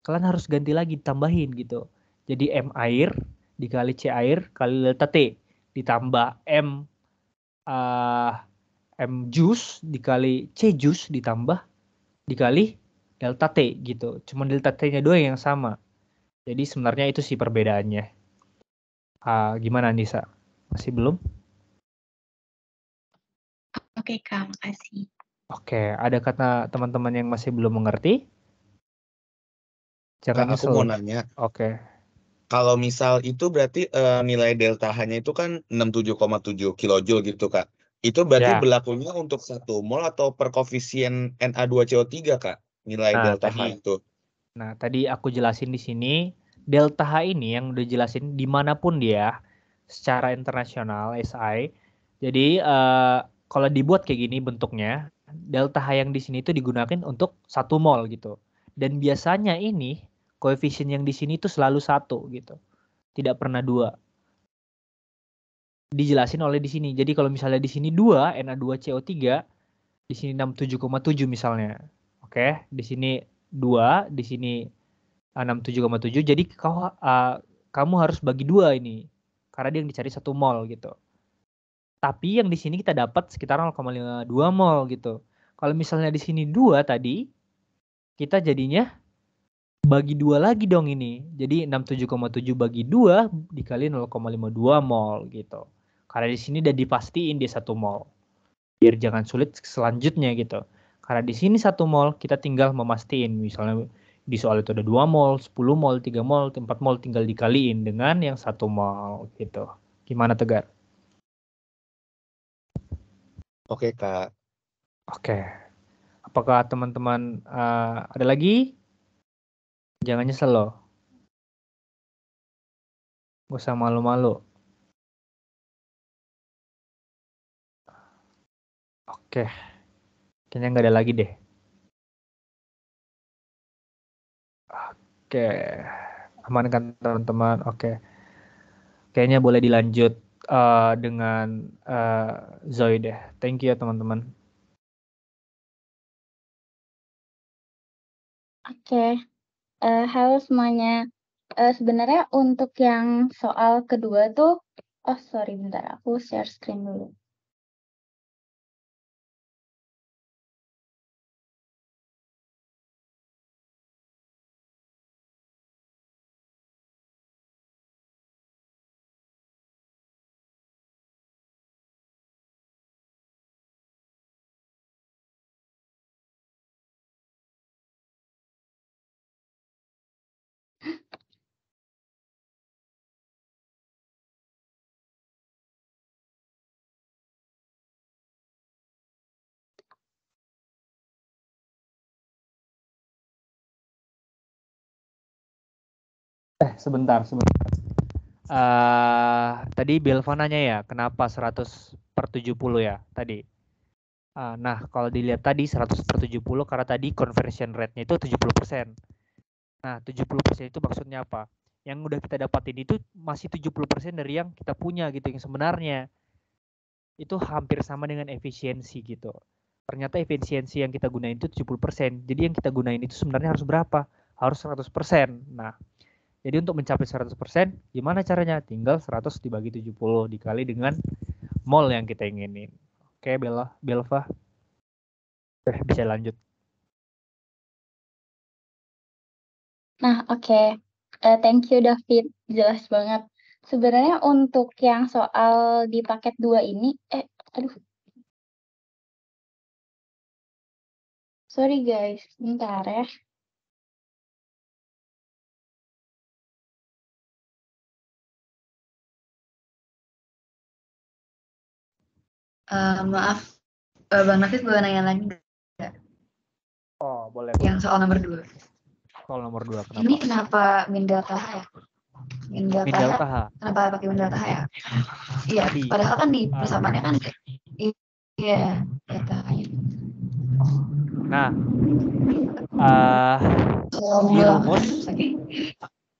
kalian harus ganti lagi, tambahin gitu. Jadi M air dikali C air kali delta T ditambah uh, M jus dikali C jus ditambah dikali delta T gitu. Cuma delta T-nya doang yang sama. Jadi sebenarnya itu sih perbedaannya. Gimana Nisa? Masih belum? Oke Kak, makasih. Oke, ada kata teman-teman yang masih belum mengerti? Jangan Kak, aku mau nyesel. nanya. Oke. Kalau misal itu berarti nilai delta H-nya itu kan 67,7 kilojoule gitu, Kak. Itu berarti Ya. berlakunya untuk 1 mol atau per koefisien Na2CO3, Kak? Nilai Nah, delta H itu. tadi aku jelasin di sini delta H ini yang udah jelasin dimanapun dia secara internasional SI. Jadi kalau dibuat kayak gini bentuknya, delta H yang di sini itu digunakan untuk 1 mol gitu. Dan biasanya ini koefisien yang di sini itu selalu 1 gitu. Tidak pernah 2. Dijelasin oleh di sini. Jadi kalau misalnya di sini 2 Na2CO3, di sini 67,7 misalnya. Oke, di sini 2, di sini 67,7. Jadi kamu harus bagi 2 ini. Karena dia yang dicari 1 mol gitu. Tapi yang di sini kita dapat sekitar 0,52 mol gitu. Kalau misalnya di sini 2 tadi, kita jadinya bagi 2 lagi dong ini. Jadi 67,7 bagi 2 dikali 0,52 mol gitu. Karena di sini udah dipastiin dia 1 mol. Biar jangan sulit selanjutnya gitu. Karena di sini 1 mol kita tinggal memastiin. Misalnya di soal itu ada 2 mol, 10 mol, 3 mol, 4 mol tinggal dikaliin dengan yang 1 mol gitu. Gimana Tegar? Oke, Kak. Oke. Apakah teman-teman ada lagi? Jangan nyesel loh. Gak usah malu-malu. Oke. Kayaknya nggak ada lagi deh. Oke. Aman kan teman-teman? Oke. Kayaknya boleh dilanjut dengan Zoe deh. Thank you ya teman-teman. Oke. Halo semuanya. Sebenarnya untuk yang soal kedua tuh, oh sorry bentar, aku share screen dulu. Sebentar. Tadi Belva nanya ya, kenapa 100/70 ya tadi? Nah, kalau dilihat tadi 100/70 karena tadi conversion rate-nya itu 70%. Nah, 70% itu maksudnya apa? Yang udah kita dapatin itu masih 70% dari yang kita punya gitu, yang sebenarnya. Itu hampir sama dengan efisiensi gitu. Ternyata efisiensi yang kita gunain itu 70%. Jadi yang kita gunain itu sebenarnya harus berapa? Harus 100%. Nah, jadi untuk mencapai 100%, gimana caranya? Tinggal 100 dibagi 70 dikali dengan mol yang kita inginin. Oke, Belva. Bisa lanjut. Nah, oke. Thank you David, jelas banget. Sebenarnya untuk yang soal di paket 2 ini, aduh. Sorry guys, bentar ya. Maaf, Bang Nafis boleh nanya lagi nggak? Oh, boleh. Yang soal nomor 2. Soal nomor 2, kenapa? Ini kenapa min delta H ya? Min delta H. Kenapa pakai min delta H ya? Iya, padahal kan di persamaannya kan iya, delta H. Nah, di rumus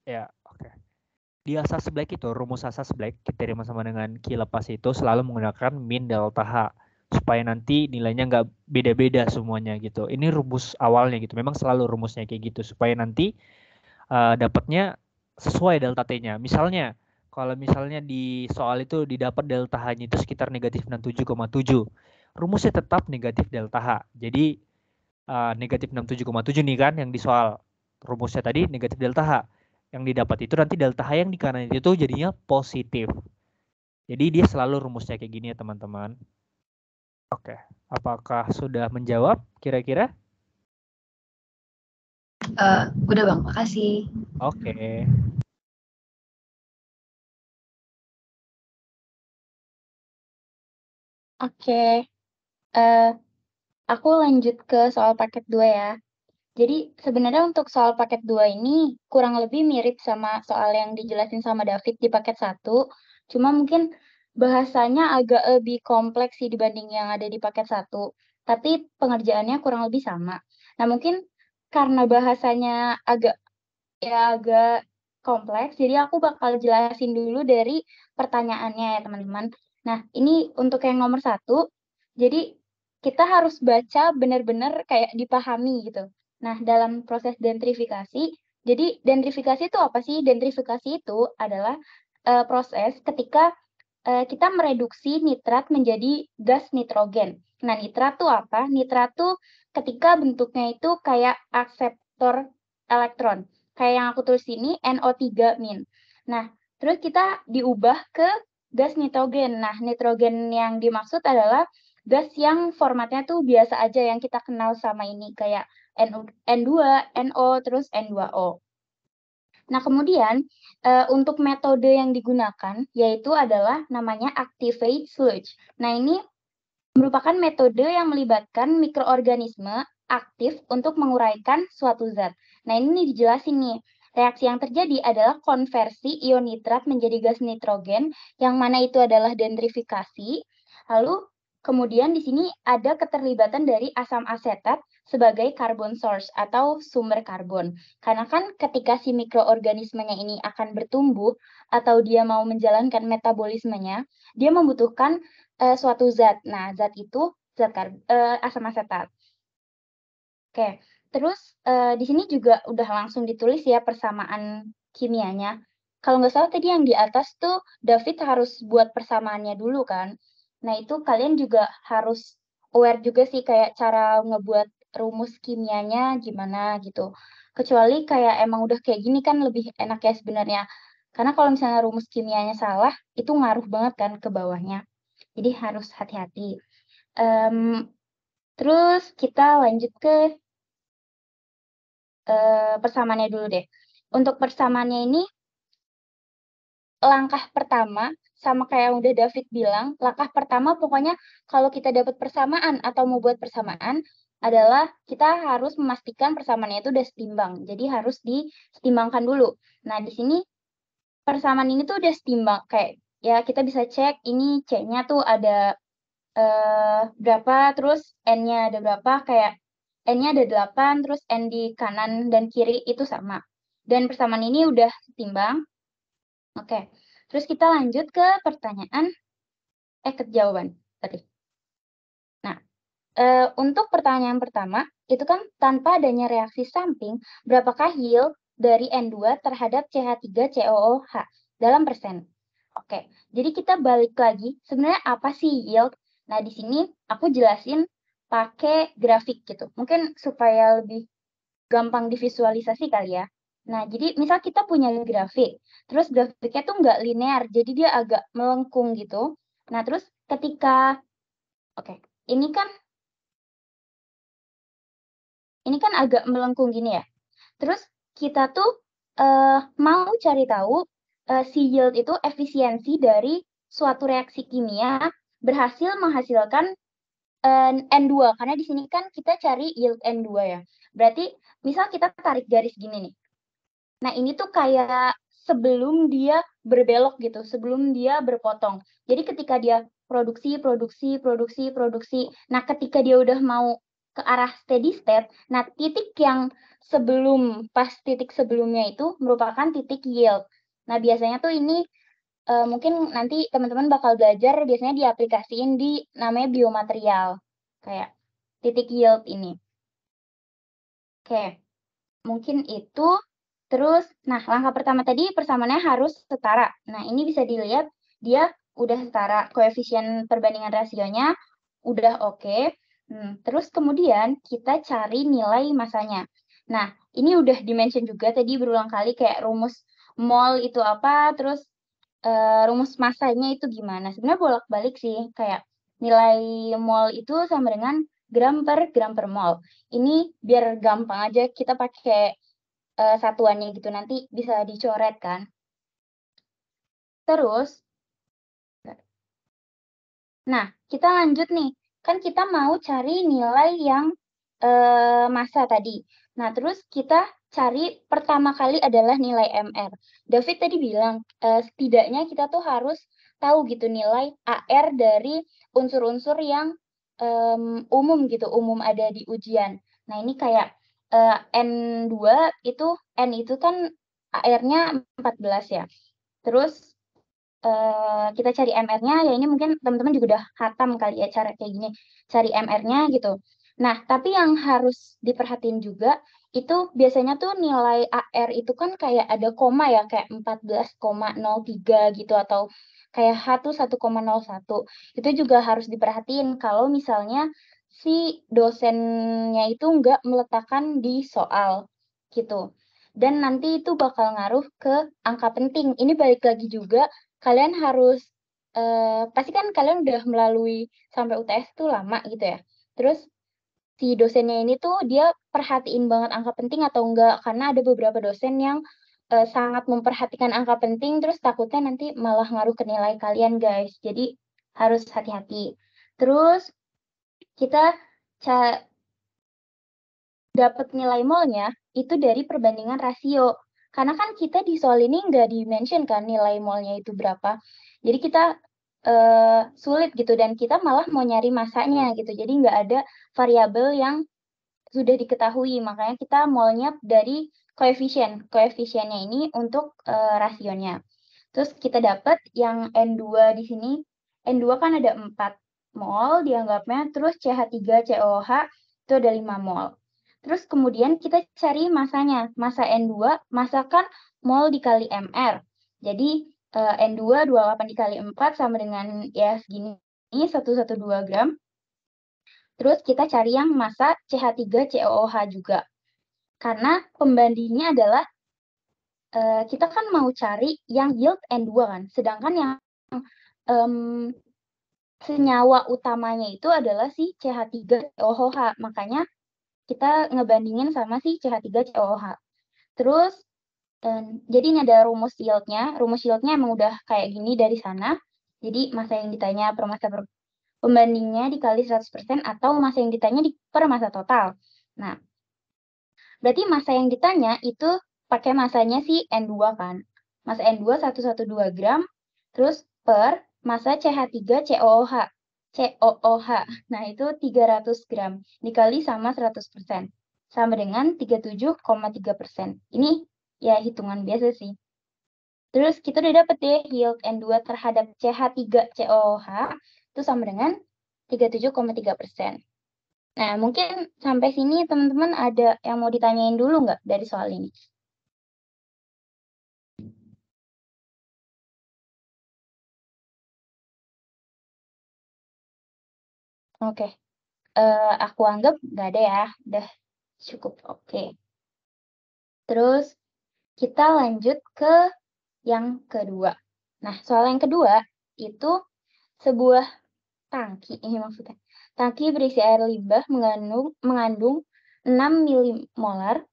ya, oke. Di asas Black itu, rumus asas Black kita sama dengan Q lepas itu selalu menggunakan min delta H supaya nanti nilainya nggak beda-beda semuanya gitu. Ini rumus awalnya gitu. Memang selalu rumusnya kayak gitu supaya nanti dapatnya sesuai delta T-nya. Misalnya kalau misalnya di soal itu didapat delta H-nya itu sekitar negatif 67,7. Rumusnya tetap negatif delta H. Jadi negatif 67,7 nih kan yang di soal. Rumusnya tadi negatif delta H. Yang didapat itu nanti delta H yang di kanan itu jadinya positif. Jadi dia selalu rumusnya kayak gini ya teman-teman. Oke, apakah sudah menjawab kira-kira? Udah Bang, makasih. Oke. Oke. Aku lanjut ke soal paket 2 ya. Jadi sebenarnya untuk soal paket 2 ini kurang lebih mirip sama soal yang dijelasin sama David di paket 1. Cuma mungkin bahasanya agak lebih kompleks sih dibanding yang ada di paket 1. Tapi pengerjaannya kurang lebih sama. Nah mungkin karena bahasanya agak kompleks, jadi aku bakal jelasin dulu dari pertanyaannya ya teman-teman. Nah ini untuk yang nomor 1, jadi kita harus baca benar-benar kayak dipahami gitu. Nah, dalam proses dendrifikasi, jadi dendrifikasi itu apa sih? Dendrifikasi itu adalah proses ketika kita mereduksi nitrat menjadi gas nitrogen. Nah, nitrat tuh apa? Nitrat tuh ketika bentuknya itu kayak akseptor elektron. Kayak yang aku tulis ini NO3-. Nah, terus kita diubah ke gas nitrogen. Nah, nitrogen yang dimaksud adalah gas yang formatnya tuh biasa aja yang kita kenal sama ini kayak N2, NO, terus N2O. Nah, kemudian untuk metode yang digunakan yaitu adalah namanya activate sludge. Nah, ini merupakan metode yang melibatkan mikroorganisme aktif untuk menguraikan suatu zat. Nah, ini dijelasin nih. Reaksi yang terjadi adalah konversi ion nitrat menjadi gas nitrogen, yang mana itu adalah dendrifikasi. Lalu kemudian di sini ada keterlibatan dari asam asetat sebagai carbon source atau sumber karbon. Karena kan ketika si mikroorganismenya ini akan bertumbuh atau dia mau menjalankan metabolismenya, dia membutuhkan suatu zat. Nah, zat itu zat asam asetat. Oke, terus di sini juga udah langsung ditulis ya persamaan kimianya. Kalau nggak salah tadi yang di atas tuh David harus buat persamaannya dulu kan. Nah, itu kalian juga harus aware juga sih kayak cara ngebuat rumus kimianya gimana gitu. Kecuali kayak emang udah kayak gini kan lebih enak ya sebenarnya. Karena kalau misalnya rumus kimianya salah, itu ngaruh banget kan ke bawahnya. Jadi harus hati-hati. Terus kita lanjut ke persamaannya dulu deh. Untuk persamaannya ini, langkah pertama, sama kayak yang udah David bilang, langkah pertama pokoknya kalau kita dapat persamaan atau mau buat persamaan, adalah kita harus memastikan persamaannya itu udah setimbang. Jadi harus disetimbangkan dulu. Nah, di sini persamaan ini tuh udah setimbang. Kayak ya kita bisa cek ini C-nya tuh ada berapa, terus N-nya ada berapa, kayak N-nya ada 8, terus N di kanan dan kiri itu sama. Dan persamaan ini udah setimbang. Oke, terus kita lanjut ke pertanyaan, ke jawaban tadi. Nah, untuk pertanyaan pertama, itu kan tanpa adanya reaksi samping, berapakah yield dari N2 terhadap CH3COOH dalam persen? Oke, jadi kita balik lagi, sebenarnya apa sih yield? Nah, di sini aku jelasin pakai grafik gitu. Mungkin supaya lebih gampang divisualisasi kali ya. Nah, jadi misal kita punya grafik, terus grafiknya tuh nggak linear, jadi dia agak melengkung gitu. Nah, terus ketika, ini kan agak melengkung gini ya. Terus kita tuh mau cari tahu si yield itu efisiensi dari suatu reaksi kimia berhasil menghasilkan N2, karena di sini kan kita cari yield N2 ya. Berarti misal kita tarik garis gini nih. Nah, ini tuh kayak sebelum dia berbelok gitu, sebelum dia berpotong. Jadi ketika dia produksi. Nah, ketika dia udah mau ke arah steady state, nah titik yang pas titik sebelumnya itu merupakan titik yield. Nah, biasanya tuh ini mungkin nanti teman-teman bakal belajar biasanya diaplikasiin di namanya biomaterial. Kayak titik yield ini. Oke, mungkin itu. Terus, nah langkah pertama tadi persamaannya harus setara. Nah, ini bisa dilihat dia udah setara, koefisien perbandingan rasionya udah oke. Terus kemudian kita cari nilai masanya. Nah, ini udah dimention juga tadi berulang kali kayak rumus mol itu apa, terus rumus masanya itu gimana. Sebenarnya bolak-balik sih, kayak nilai mol itu sama dengan gram per mol. Ini biar gampang aja kita pakai satuannya gitu, nanti bisa dicoret kan. Terus, nah kita lanjut nih, kan kita mau cari nilai yang massa tadi. Nah, terus kita cari pertama kali adalah nilai MR. David tadi bilang, setidaknya kita tuh harus tahu gitu nilai AR dari unsur-unsur yang umum gitu, umum ada di ujian. Nah, ini kayak N2 itu, N itu kan AR-nya 14 ya. Terus kita cari MR-nya, ya ini mungkin teman-teman juga udah hatam kali ya cara kayak gini, cari MR-nya gitu. Nah, tapi yang harus diperhatiin juga, itu biasanya tuh nilai AR itu kan kayak ada koma ya, kayak 14,03 gitu, atau kayak H tuh 1,01. Itu juga harus diperhatiin kalau misalnya si dosennya itu nggak meletakkan di soal gitu. Dan nanti itu bakal ngaruh ke angka penting. Ini balik lagi juga, kalian harus, pasti kan kalian udah melalui sampai UTS tuh lama gitu ya. Terus si dosennya ini tuh dia perhatiin banget angka penting atau enggak, karena ada beberapa dosen yang sangat memperhatikan angka penting, terus takutnya nanti malah ngaruh ke nilai kalian guys. Jadi harus hati-hati. Terus kita dapat nilai molnya, itu dari perbandingan rasio. Karena kan kita di soal ini nggak di-mention kan nilai molnya itu berapa. Jadi kita sulit gitu, dan kita malah mau nyari masanya gitu. Jadi nggak ada variabel yang sudah diketahui, makanya kita molnya dari koefisien. Koefisiennya ini untuk rasionya. Terus kita dapat yang N2 di sini. N2 kan ada 4 mol dianggapnya, terus CH3COOH itu ada 5 mol. Terus kemudian kita cari masanya. Masa N2, masa kan mol dikali MR. Jadi N2 28 dikali 4 sama dengan ya segini, 112 gram. Terus kita cari yang masa CH3COOH juga. Karena pembandingnya adalah kita kan mau cari yang yield N2 kan. Sedangkan yang senyawa utamanya itu adalah si CH3COOH. Makanya kita ngebandingin sama si CH3COOH. Terus jadi ini ada rumus yieldnya. Rumus yieldnya emang udah kayak gini dari sana. Jadi masa yang ditanya per masa pembandingnya dikali 100% atau masa yang ditanya per masa total. Nah, berarti masa yang ditanya itu pakai masanya si N2 kan. Masa N2 112 gram, terus per masa CH3COOH. Nah, itu 300 gram dikali sama 100%. Sama dengan 37,3%. Ini ya hitungan biasa sih. Terus kita udah dapet deh yield N2 terhadap CH3COOH itu sama dengan 37,3%. Nah, mungkin sampai sini teman-teman ada yang mau ditanyain dulu nggak dari soal ini? Oke. Aku anggap nggak ada ya. Udah cukup oke. Terus kita lanjut ke yang kedua. Nah, soal yang kedua itu sebuah tangki, ini maksudnya. Tangki berisi air limbah mengandung 6 milimolar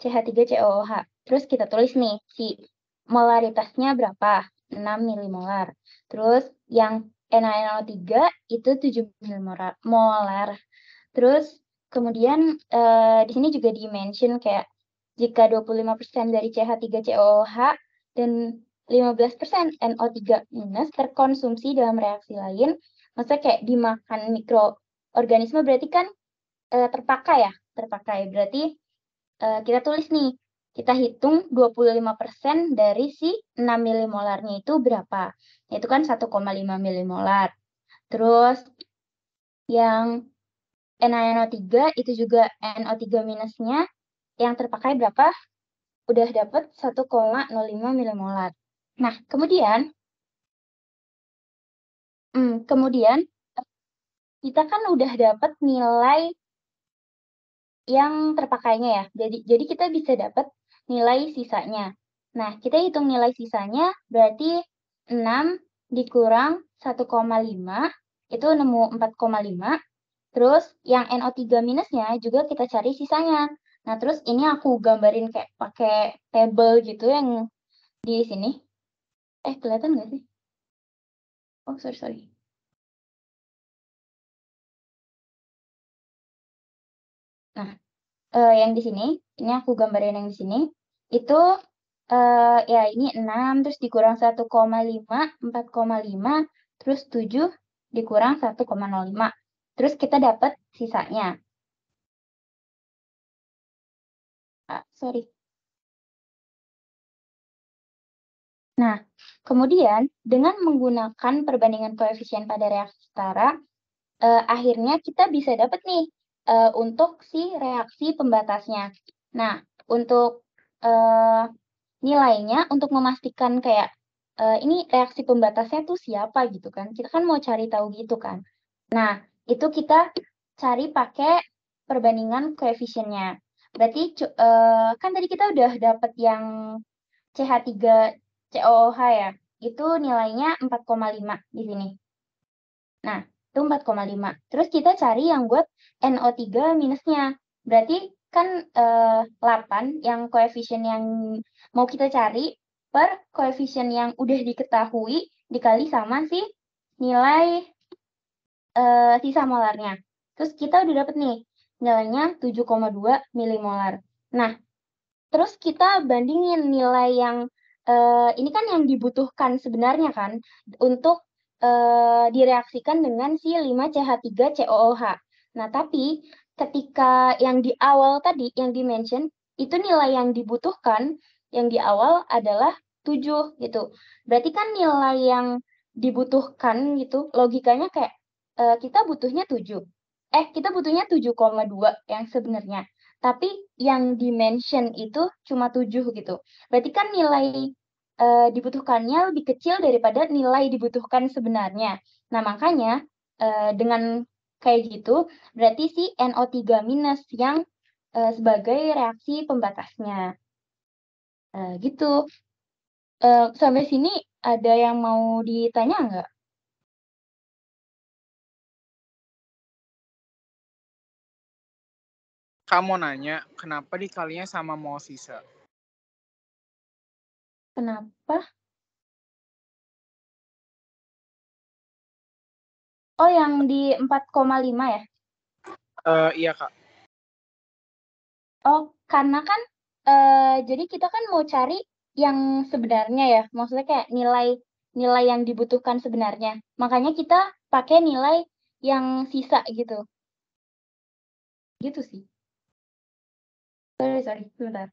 CH3COOH. Terus kita tulis nih, si molaritasnya berapa? 6 milimolar. Terus yang NaNO3 itu 7 milimolar. Terus kemudian di sini juga di-mention kayak jika 25% dari CH3COOH dan 15% NO3 minus terkonsumsi dalam reaksi lain, maksudnya kayak dimakan mikroorganisme berarti kan terpakai ya, terpakai. Berarti kita tulis nih, kita hitung 25% dari si 6 milimolarnya itu berapa? Itu kan 1,5 milimolar. Terus yang NaNO3 itu juga NO3 minusnya yang terpakai berapa? Udah dapat 1,05 milimolar. Nah, kemudian kita kan udah dapat nilai yang terpakainya ya. Jadi kita bisa dapat nilai sisanya. Nah, kita hitung nilai sisanya berarti 6 dikurang 1,5 itu nemu 4,5. Terus yang NO3 minusnya juga kita cari sisanya. Nah, terus ini aku gambarin kayak pakai table gitu yang di sini. Kelihatan nggak sih? Oh, sorry. Nah, yang di sini, ini aku gambarin yang di sini, itu ya ini 6, terus dikurang 1,5, 4,5, terus 7 dikurang 1,05. Terus kita dapat sisanya. Sorry. Nah, kemudian dengan menggunakan perbandingan koefisien pada reaksi setara, akhirnya kita bisa dapat nih untuk si reaksi pembatasnya. Nah, untuk nilainya, untuk memastikan kayak ini reaksi pembatasnya tuh siapa gitu kan. Kita kan mau cari tahu gitu kan. Nah, itu kita cari pakai perbandingan koefisiennya. Berarti kan tadi kita udah dapat yang CH3COOH ya. Itu nilainya 4,5 di sini. Nah, itu 4,5. Terus kita cari yang buat NO3 minusnya. Berarti kan 8 yang koefisien yang mau kita cari per koefisien yang udah diketahui dikali sama si nilai sisa molarnya. Terus kita udah dapet nih nilainya 7,2 milimolar. Nah, Terus kita bandingin nilai yang ini kan yang dibutuhkan sebenarnya kan untuk direaksikan dengan si 5CH3COOH. Nah, tapi ketika yang di awal tadi yang di-mention itu nilai yang dibutuhkan yang di awal adalah 7 gitu. Berarti kan nilai yang dibutuhkan gitu logikanya kayak kita butuhnya 7. Kita butuhnya 7,2 yang sebenarnya. Tapi yang di-mention itu cuma 7 gitu. Berarti kan nilai dibutuhkannya lebih kecil daripada nilai dibutuhkan sebenarnya. Nah, makanya dengan kayak gitu, berarti si NO3- yang sebagai reaksi pembatasnya. Gitu. Sampai sini ada yang mau ditanya nggak? Kamu nanya, kenapa dikalinya sama mol sisa? Kenapa? Oh, yang di 4,5 ya? Iya, Kak. Oh, karena kan jadi kita kan mau cari yang sebenarnya ya. Maksudnya kayak nilai yang dibutuhkan sebenarnya. Makanya kita pakai nilai yang sisa gitu. Gitu sih. Sorry, sebentar.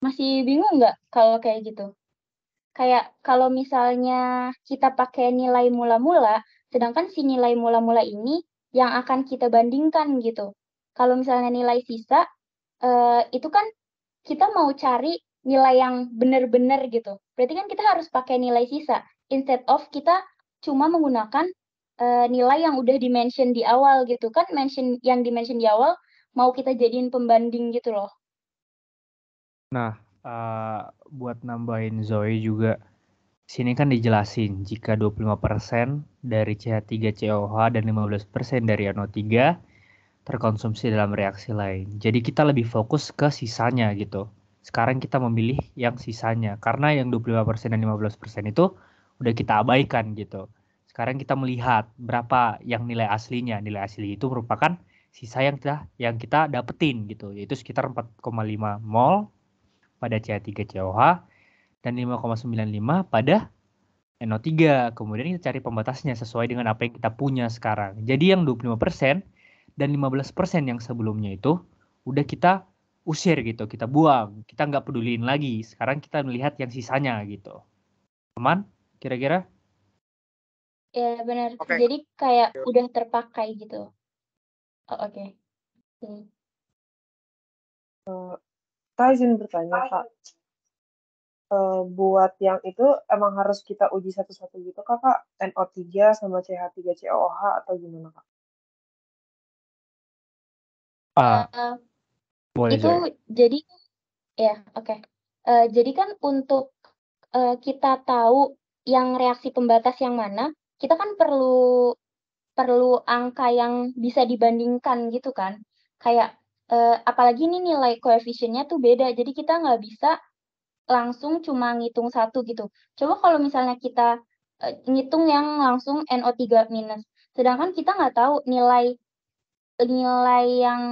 Masih bingung nggak kalau kayak gitu? Kayak kalau misalnya kita pakai nilai mula-mula, sedangkan si nilai mula-mula ini yang akan kita bandingkan gitu. Kalau misalnya nilai sisa, itu kan kita mau cari nilai yang benar-benar gitu. Berarti kan kita harus pakai nilai sisa. Instead of kita cuma menggunakan nilai yang udah di-mention di awal gitu. Kan yang di-mention di awal mau kita jadiin pembanding gitu loh. Nah, buat nambahin Zoe juga, sini kan dijelasin jika 25% dari CH3COH dan 15% dari NO3 terkonsumsi dalam reaksi lain. Jadi kita lebih fokus ke sisanya gitu. Sekarang kita memilih yang sisanya karena yang 25% dan 15% itu udah kita abaikan gitu. Sekarang kita melihat berapa yang nilai aslinya. Nilai asli itu merupakan sisa yang kita dapetin gitu, yaitu sekitar 4,5 mol pada CH3COH dan 5,95 pada NO3. Kemudian kita cari pembatasnya sesuai dengan apa yang kita punya sekarang. Jadi yang 25% dan 15% yang sebelumnya itu udah kita usir gitu, kita buang. Kita nggak peduliin lagi. Sekarang kita melihat yang sisanya gitu. Aman? Kira-kira? Ya, benar. Oke. Jadi kayak udah terpakai gitu. Oh, oke. Kak izin bertanya, Kak. Buat yang itu emang harus kita uji satu-satu gitu, Kak? NO3 sama CH3COOH atau gimana, Kak? Boleh, Itu Zoe. jadi ya, oke. Jadi kan untuk kita tahu yang reaksi pembatas yang mana, kita kan perlu angka yang bisa dibandingkan gitu kan. Kayak apalagi nih nilai koefisiennya tuh beda, jadi kita nggak bisa langsung cuma ngitung satu gitu. Coba kalau misalnya kita ngitung yang langsung NO3-, sedangkan kita nggak tahu nilai yang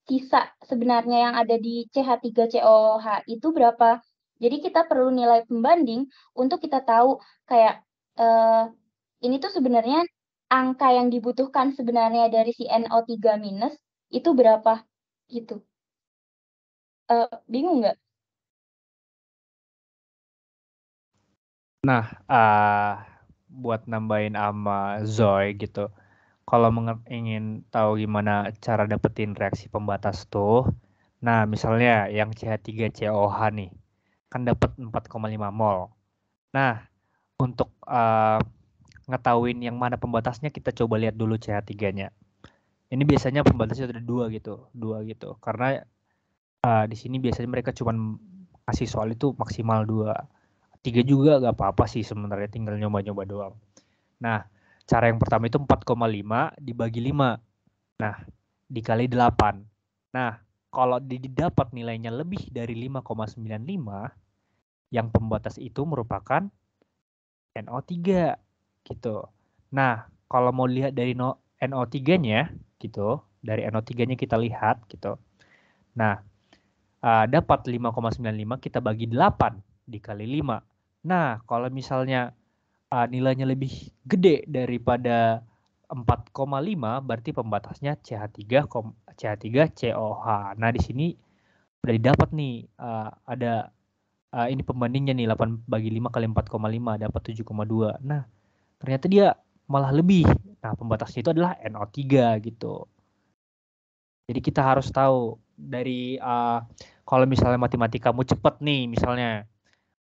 sisa sebenarnya yang ada di CH3COOH itu berapa. Jadi kita perlu nilai pembanding untuk kita tahu kayak ini tuh sebenarnya angka yang dibutuhkan sebenarnya dari si NO3- itu berapa gitu. Bingung nggak? Nah, buat nambahin sama Zoe gitu. Kalau ingin tahu gimana cara dapetin reaksi pembatas tuh, nah misalnya yang CH3COH nih, kan dapat 4,5 mol. Nah, untuk ngetahuin yang mana pembatasnya, kita coba lihat dulu CH3-nya. Ini biasanya pembatasnya ada dua gitu. Karena di sini biasanya mereka cuma kasih soal itu maksimal 2. 3 juga gak apa-apa sih sebenarnya, tinggal nyoba-nyoba doang. Nah, cara yang pertama itu 4,5 dibagi 5. Nah, dikali 8. Nah, kalau didapat nilainya lebih dari 5,95, yang pembatas itu merupakan NO3 gitu. Nah, kalau mau lihat dari NO3-nya gitu, dari NO3-nya kita lihat gitu. Nah, dapat 5,95 kita bagi 8 dikali 5. Nah, kalau misalnya nilainya lebih gede daripada 4,5 berarti pembatasnya CH3COH. Nah, di sini udah didapat nih ada ini pembandingnya nih 8 bagi 5 kali 4,5 dapat 7,2. Nah, ternyata dia malah lebih. Nah, pembatasnya itu adalah NO3 gitu. Jadi kita harus tahu dari kalau misalnya matematika kamu cepat nih, misalnya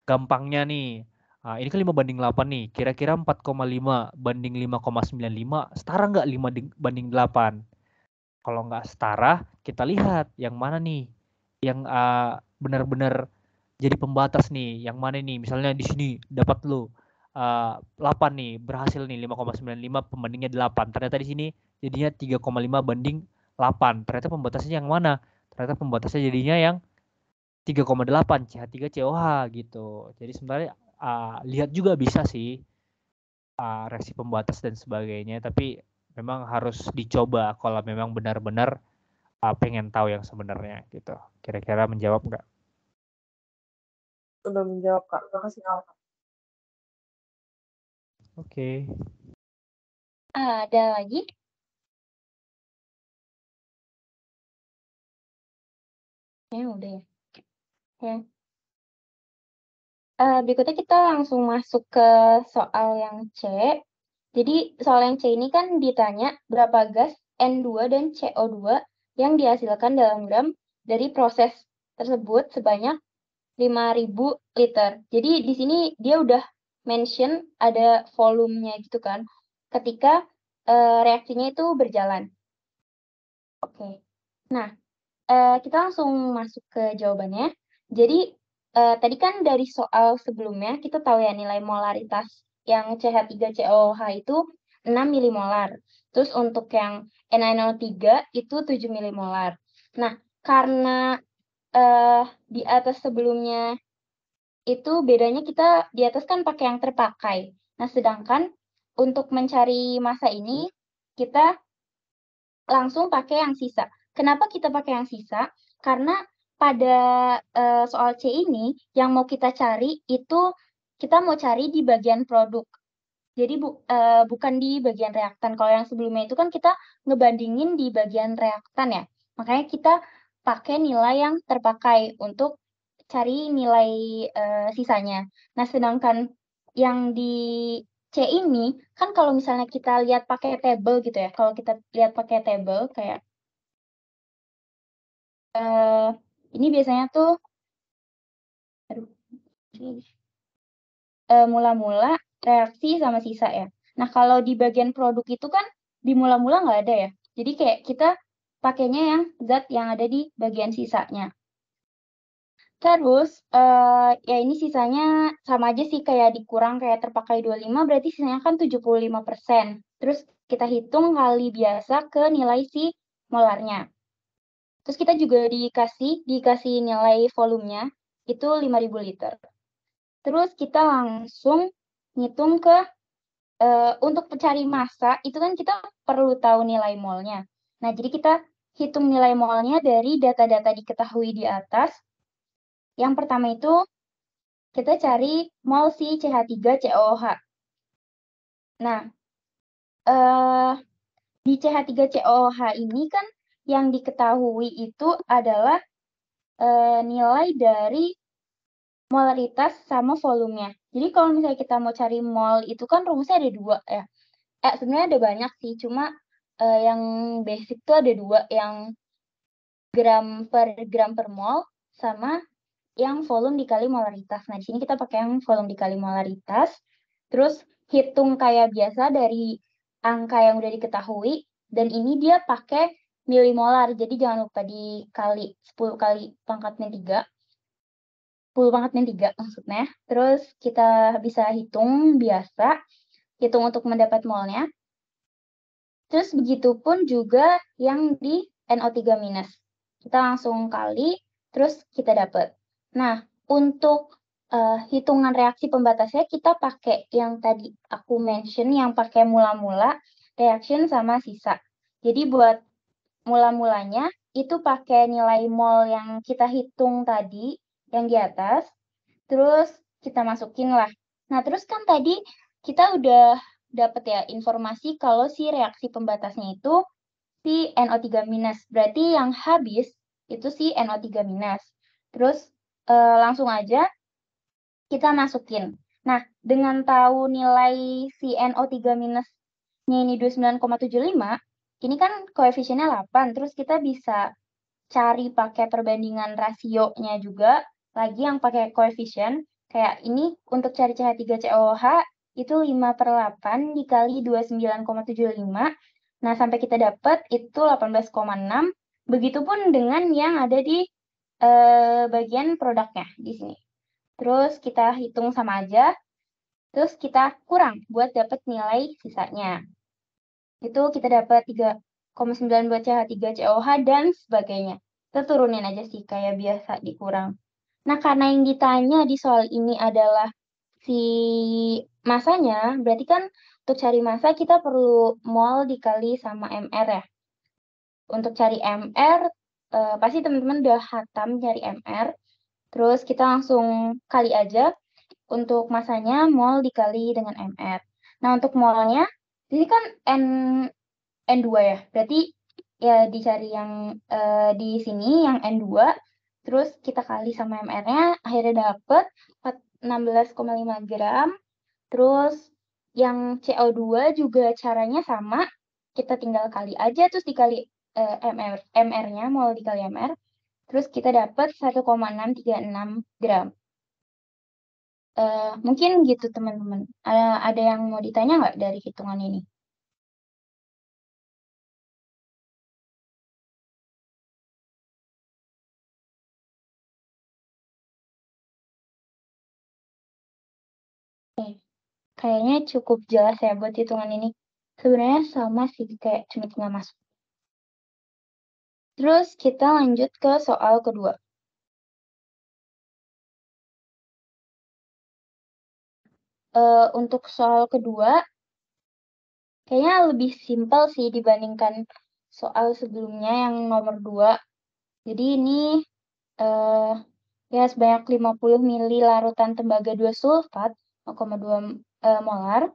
gampangnya nih, ini kan 5 banding 8 nih, kira-kira 4,5 banding 5,95 setara nggak 5 banding 8? Kalau nggak setara, kita lihat yang mana nih yang benar-benar jadi pembatas nih, yang mana nih, misalnya di sini dapat lu 8 nih, berhasil nih 5,95 pembandingnya 8. Ternyata di sini jadinya 3,5 banding 8. Ternyata pembatasnya yang mana? Ternyata pembatasnya jadinya yang 3,8 CH3COH gitu. Jadi sebenarnya lihat juga bisa sih reaksi pembatas dan sebagainya, tapi memang harus dicoba kalau memang benar-benar pengen tahu yang sebenarnya gitu. Kira-kira menjawab nggak? Udah menjawab, Kak. Makasih, Kak. Oke. Ada lagi? Udah ya. Ya. Berikutnya kita langsung masuk ke soal yang C. Jadi soal yang C ini kan ditanya berapa gas N2 dan CO2 yang dihasilkan dalam gram dari proses tersebut sebanyak 5.000 liter. Jadi di sini dia udah mention ada volumenya gitu kan. Ketika reaksinya itu berjalan. Oke. Nah, kita langsung masuk ke jawabannya. Jadi tadi kan dari soal sebelumnya kita tahu ya nilai molaritas yang CH3COH itu 6 milimolar. Terus untuk yang NaNO3 itu 7 milimolar. Nah, karena di atas sebelumnya itu bedanya kita di atas kan pakai yang terpakai. Nah, sedangkan untuk mencari massa ini kita langsung pakai yang sisa. Kenapa kita pakai yang sisa? Karena pada soal C ini yang mau kita cari itu kita mau cari di bagian produk. Jadi bukan di bagian reaktan. Kalau yang sebelumnya itu kan kita ngebandingin di bagian reaktan ya. Makanya kita pakai nilai yang terpakai untuk cari nilai sisanya. Nah, sedangkan yang di C ini kan kalau misalnya kita lihat pakai table gitu ya. Kalau kita lihat pakai table kayak ini biasanya tuh mula-mula reaksi sama sisa ya. Nah, kalau di bagian produk itu kan di mula-mula nggak ada ya. Jadi kayak kita pakainya yang zat yang ada di bagian sisanya. Terus ya ini sisanya sama aja sih kayak dikurang kayak terpakai 25 berarti sisanya kan 75%. Terus kita hitung kali biasa ke nilai si molarnya. Terus kita juga dikasih nilai volumenya itu 5.000 liter. Terus kita langsung ngitung ke untuk mencari massa itu kan kita perlu tahu nilai molnya. Nah, jadi kita hitung nilai molnya dari data-data diketahui di atas. Yang pertama itu kita cari mol si CH3COH. Nah, di CH3COH ini kan yang diketahui itu adalah nilai dari molaritas sama volumenya. Jadi kalau misalnya kita mau cari mol itu kan rumusnya ada 2 ya. Sebenarnya ada banyak sih, cuma yang basic tuh ada 2, yang gram per mol sama yang volume dikali molaritas. Nah, di sini kita pakai yang volume dikali molaritas. Terus hitung kayak biasa dari angka yang udah diketahui dan ini dia pakai milimolar. Jadi jangan lupa dikali 10 kali pangkat min 3. 10 pangkat min 3 maksudnya. Terus kita bisa hitung biasa, hitung untuk mendapat molnya. Terus begitupun juga yang di NO3-. Kita langsung kali, terus kita dapat. Nah, untuk hitungan reaksi pembatasnya kita pakai yang tadi aku mention, yang pakai mula-mula, reaction sama sisa. Jadi buat mula-mulanya itu pakai nilai mol yang kita hitung tadi, yang di atas, terus kita masukin lah. Nah, terus kan tadi kita udah dapet ya informasi kalau si reaksi pembatasnya itu si NO3-. Berarti yang habis itu si NO3-. Terus langsung aja kita masukin. Nah, dengan tahu nilai si NO3-nya ini 29,75, ini kan koefisiennya 8, terus kita bisa cari pakai perbandingan rasionya juga, lagi yang pakai koefisien. Kayak ini untuk cari CH3COH itu 5/8 dikali 29,75. Nah, sampai kita dapat itu 18,6. Begitupun dengan yang ada di bagian produknya di sini. Terus kita hitung sama aja, terus kita kurang buat dapat nilai sisanya. Itu kita dapat 3,9 buat CH3COH dan sebagainya. Kita turunin aja sih kayak biasa dikurang. Nah, karena yang ditanya di soal ini adalah si masanya, berarti kan untuk cari massa kita perlu mol dikali sama MR ya. Untuk cari MR, pasti teman-teman udah hatam cari MR. Terus kita langsung kali aja. Untuk masanya mol dikali dengan MR. Nah, untuk molnya, ini kan N2 ya. Berarti ya dicari yang di sini, yang N2. Terus kita kali sama MR-nya, akhirnya dapet 16,5 gram. Terus yang CO2 juga caranya sama. Kita tinggal kali aja, terus dikali MR-nya, mol dikali MR. Terus kita dapat 1,636 gram. Mungkin gitu teman-teman. Ada yang mau ditanya nggak dari hitungan ini? Oke. Kayaknya cukup jelas ya buat hitungan ini. Sebenarnya sama sih, kayak cuma tinggal masuk. Terus kita lanjut ke soal kedua. Untuk soal kedua, kayaknya lebih simpel sih dibandingkan soal sebelumnya yang nomor 2. Jadi ini ya sebanyak 50 ml larutan tembaga 2 sulfat 0,2 molar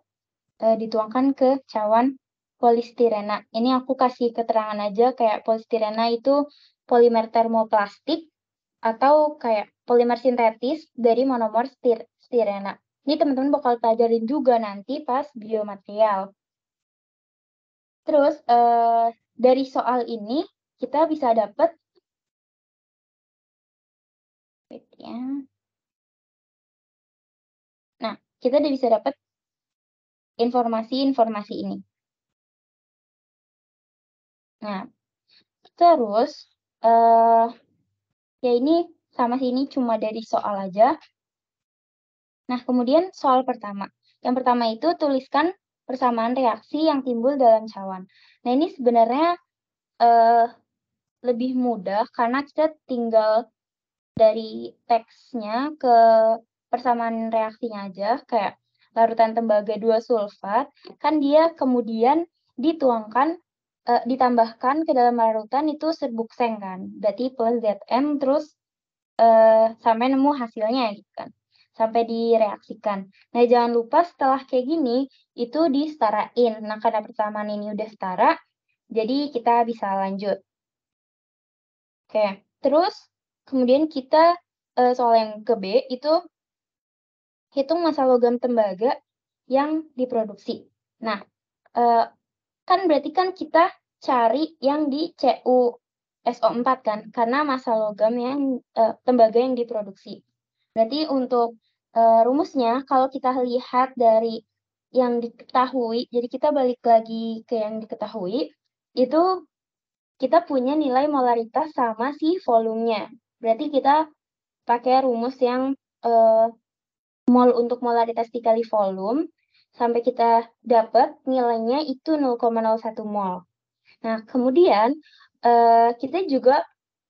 dituangkan ke cawan polistirena. Ini aku kasih keterangan aja, kayak polistirena itu polimer termoplastik atau kayak polimer sintetis dari monomer stirena. Ini teman-teman bakal pelajarin juga nanti pas biomaterial. Terus dari soal ini kita bisa dapat Nah, kita udah bisa dapat informasi-informasi ini. Nah, terus ya ini sama sini cuma dari soal aja. Nah, kemudian soal pertama. Yang pertama itu tuliskan persamaan reaksi yang timbul dalam cawan. Nah, ini sebenarnya lebih mudah karena kita tinggal dari teksnya ke persamaan reaksinya aja, kayak larutan tembaga 2 sulfat, kan dia kemudian dituangkan, ditambahkan ke dalam larutan itu serbukseng kan, berarti plus Zm, terus sampai nemu hasilnya gitu kan, sampai direaksikan. Nah, jangan lupa setelah kayak gini, itu disetarain. Nah, karena persamaan ini udah setara, jadi kita bisa lanjut. Oke, terus kemudian kita soal yang ke B itu hitung massa logam tembaga yang diproduksi. Nah, kan berarti kan kita cari yang di CuSO4 kan, karena massa logam yang tembaga yang diproduksi. Berarti untuk rumusnya, kalau kita lihat dari yang diketahui, jadi kita balik lagi ke yang diketahui, itu kita punya nilai molaritas sama si volumenya. Berarti kita pakai rumus yang mol untuk molaritas dikali volume, sampai kita dapat nilainya itu 0,01 mol. Nah, kemudian kita juga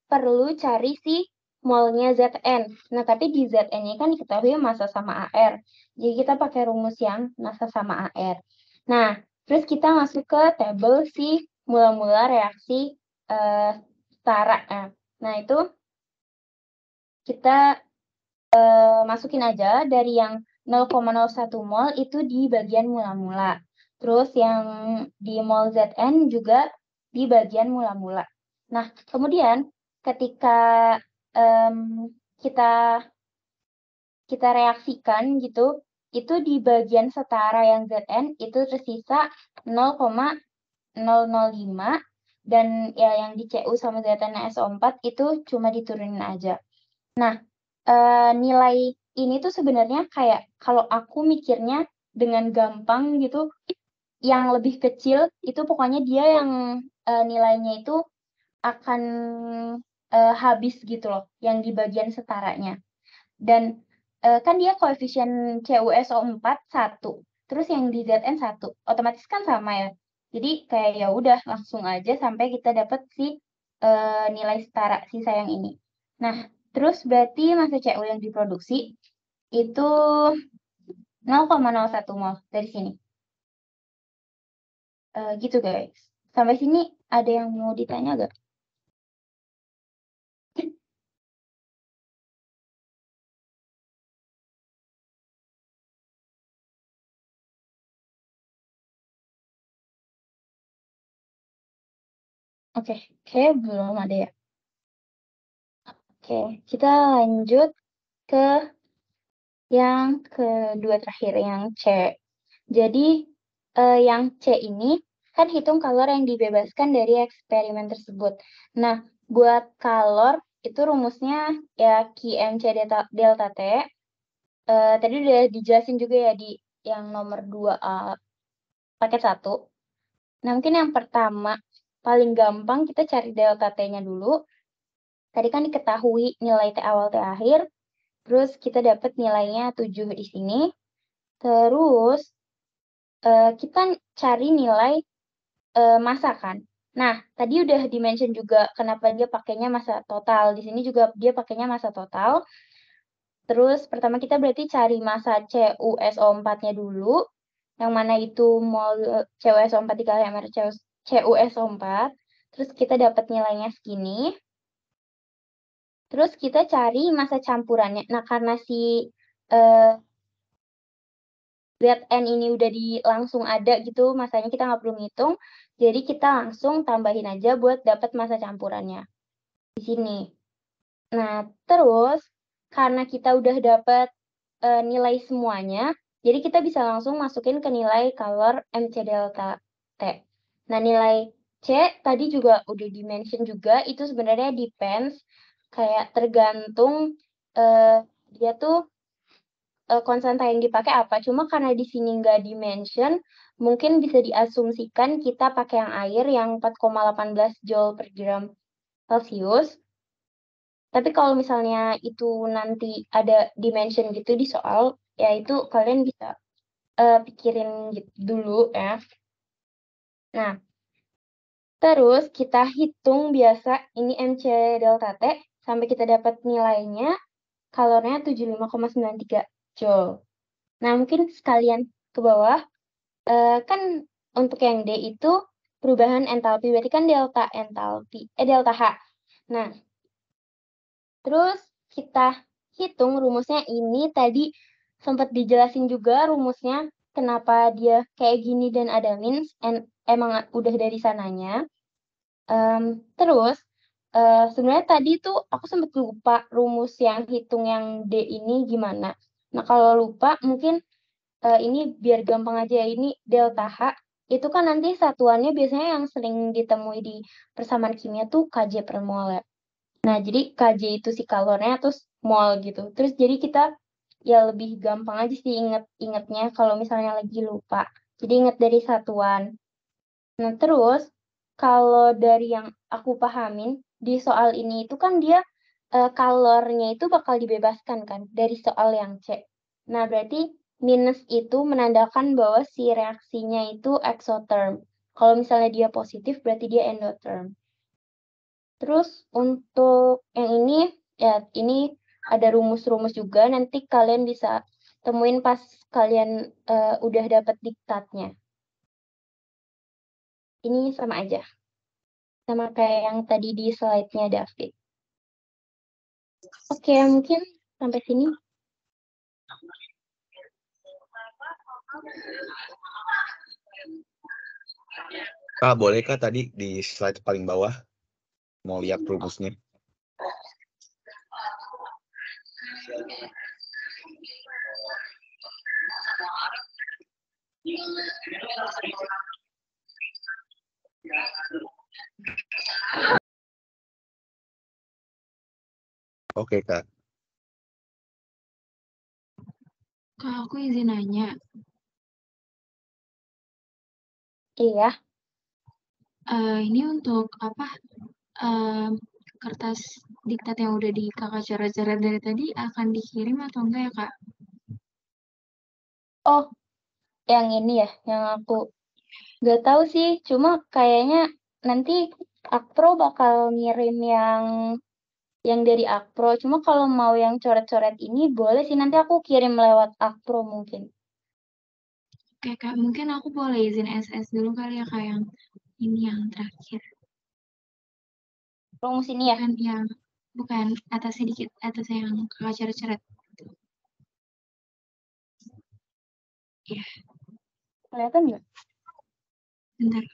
perlu cari si molnya Zn. Nah, tapi di Zn-nya kan diketahui massa sama AR. Jadi kita pakai rumus yang massa sama AR. Nah, terus kita masuk ke tabel si mula-mula reaksi setara. Nah, itu kita masukin aja dari yang 0,01 mol itu di bagian mula-mula. Terus yang di mol Zn juga di bagian mula-mula. Nah, kemudian ketika kita reaksikan gitu, itu di bagian setara yang Zn itu tersisa 0,005 dan ya yang di Cu sama Zn SO4 itu cuma diturunin aja. Nah, nilai ini tuh sebenarnya kayak kalau aku mikirnya dengan gampang gitu, yang lebih kecil itu pokoknya dia yang nilainya itu akan habis gitu loh, yang di bagian setaranya. Dan kan dia koefisien CuSO4 1, terus yang di Zn 1, otomatis kan sama ya. Jadi kayak ya udah langsung aja sampai kita dapat si nilai setara sisa yang ini. Nah, terus berarti massa Cu yang diproduksi itu 0,01 mol dari sini. Gitu guys. Sampai sini ada yang mau ditanya gak? Oke, kayak belum ada ya. Oke, kita lanjut ke yang kedua terakhir, yang C. Jadi, yang C ini kan hitung kalor yang dibebaskan dari eksperimen tersebut. Nah, buat kalor itu rumusnya ya QMC delta T. Tadi udah dijelasin juga ya di yang nomor 2A paket 1. Nah, mungkin yang pertama, paling gampang kita cari delta T-nya dulu. Tadi kan diketahui nilai T awal T akhir. Terus kita dapat nilainya 7 di sini. Terus kita cari nilai massa kan. Nah, tadi udah di-mention juga kenapa dia pakainya massa total. Di sini juga dia pakainya massa total. Terus pertama kita berarti cari massa CuSO4-nya dulu. Yang mana itu mol CuSO4 dikali MR CuSO4. Terus kita dapat nilainya segini. Terus kita cari massa campurannya. Nah, karena si Zn ini udah langsung ada gitu, masanya kita nggak perlu ngitung. Jadi kita langsung tambahin aja buat dapat massa campurannya di sini. Nah, terus karena kita udah dapat nilai semuanya, jadi kita bisa langsung masukin ke nilai kalor MC delta T. Nah, nilai C tadi juga udah di-mention juga, itu sebenarnya depends, kayak tergantung dia tuh konstanta yang dipakai apa. Cuma karena di sini nggak di-mention, mungkin bisa diasumsikan kita pakai yang air yang 4,18 Joule per gram Celcius. Tapi kalau misalnya itu nanti ada di-mention gitu di soal, ya itu kalian bisa pikirin gitu dulu ya. Nah, terus kita hitung biasa ini MC delta T sampai kita dapat nilainya kalornya 75,93 Joule. Nah, mungkin sekalian ke bawah, kan untuk yang D itu perubahan entalpi, berarti kan delta entalpi, delta H. Nah, terus kita hitung rumusnya ini tadi sempat dijelasin juga rumusnya, kenapa dia kayak gini dan ada means, emang udah dari sananya. Terus, sebenarnya tadi tuh aku sempat lupa rumus yang hitung yang D ini gimana. Nah, kalau lupa mungkin ini biar gampang aja ya, ini delta H, itu kan nanti satuannya biasanya yang sering ditemui di persamaan kimia tuh Kj per mol ya. Nah, jadi Kj itu si kalornya, terus mol gitu. Terus jadi kita ya lebih gampang aja sih ingetnya kalau misalnya lagi lupa. Jadi inget dari satuan. Nah, terus kalau dari yang aku pahamin, di soal ini itu kan dia kalornya itu bakal dibebaskan kan dari soal yang C. Nah, berarti minus itu menandakan bahwa si reaksinya itu exotherm. Kalau misalnya dia positif, berarti dia endotherm. Terus untuk yang ini Ya, ini ada rumus-rumus juga, nanti kalian bisa temuin pas kalian udah dapat diktatnya. Ini sama aja. Sama kayak yang tadi di slide-nya David. Oke, mungkin sampai sini. Kak, boleh Kak tadi di slide paling bawah mau lihat rumusnya? Oke Kak. Kak, aku izin nanya. Iya. Ini untuk apa? Kertas diktat yang udah di kakak coret-coret dari tadi akan dikirim atau enggak ya Kak? Oh, yang ini ya, yang aku nggak tahu sih. Cuma kayaknya nanti Akpro bakal ngirim yang dari Akpro. Cuma kalau mau yang coret-coret ini boleh sih, nanti aku kirim lewat Akpro mungkin. Oke Kak, mungkin aku boleh izin SS dulu kali ya Kak, yang ini yang terakhir. Rumus ini ya? Bukan atas sedikit, atas yang kakak coret-coret. Iya. Kelihatan nggak? Bentar.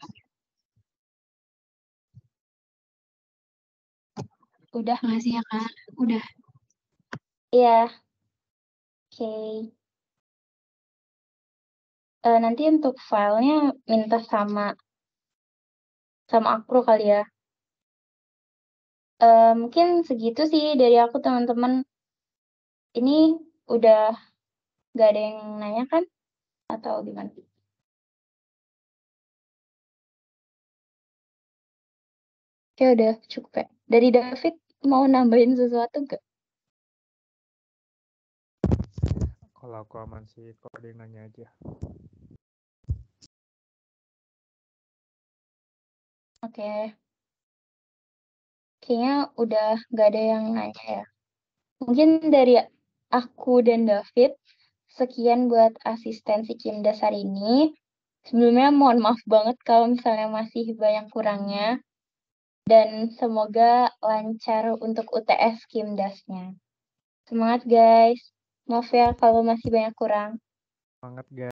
Udah. Makasih ya Kak. Udah. Iya. Oke. Nanti untuk filenya minta sama Akpro kali ya. Mungkin segitu sih dari aku teman-teman. Ini udah nggak ada yang nanya kan? Atau gimana? Oke, udah cukup ya. Dari David mau nambahin sesuatu nggak? Kalau aku aman sih, kok ada yang nanya aja. Oke. Kayaknya udah nggak ada yang nanya ya. Mungkin dari aku dan David, sekian buat asistensi Kimdas hari ini. Sebelumnya mohon maaf banget kalau misalnya masih banyak kurangnya. Dan semoga lancar untuk UTS Kimdasnya. Semangat guys. Maaf ya kalau masih banyak kurang. Semangat guys.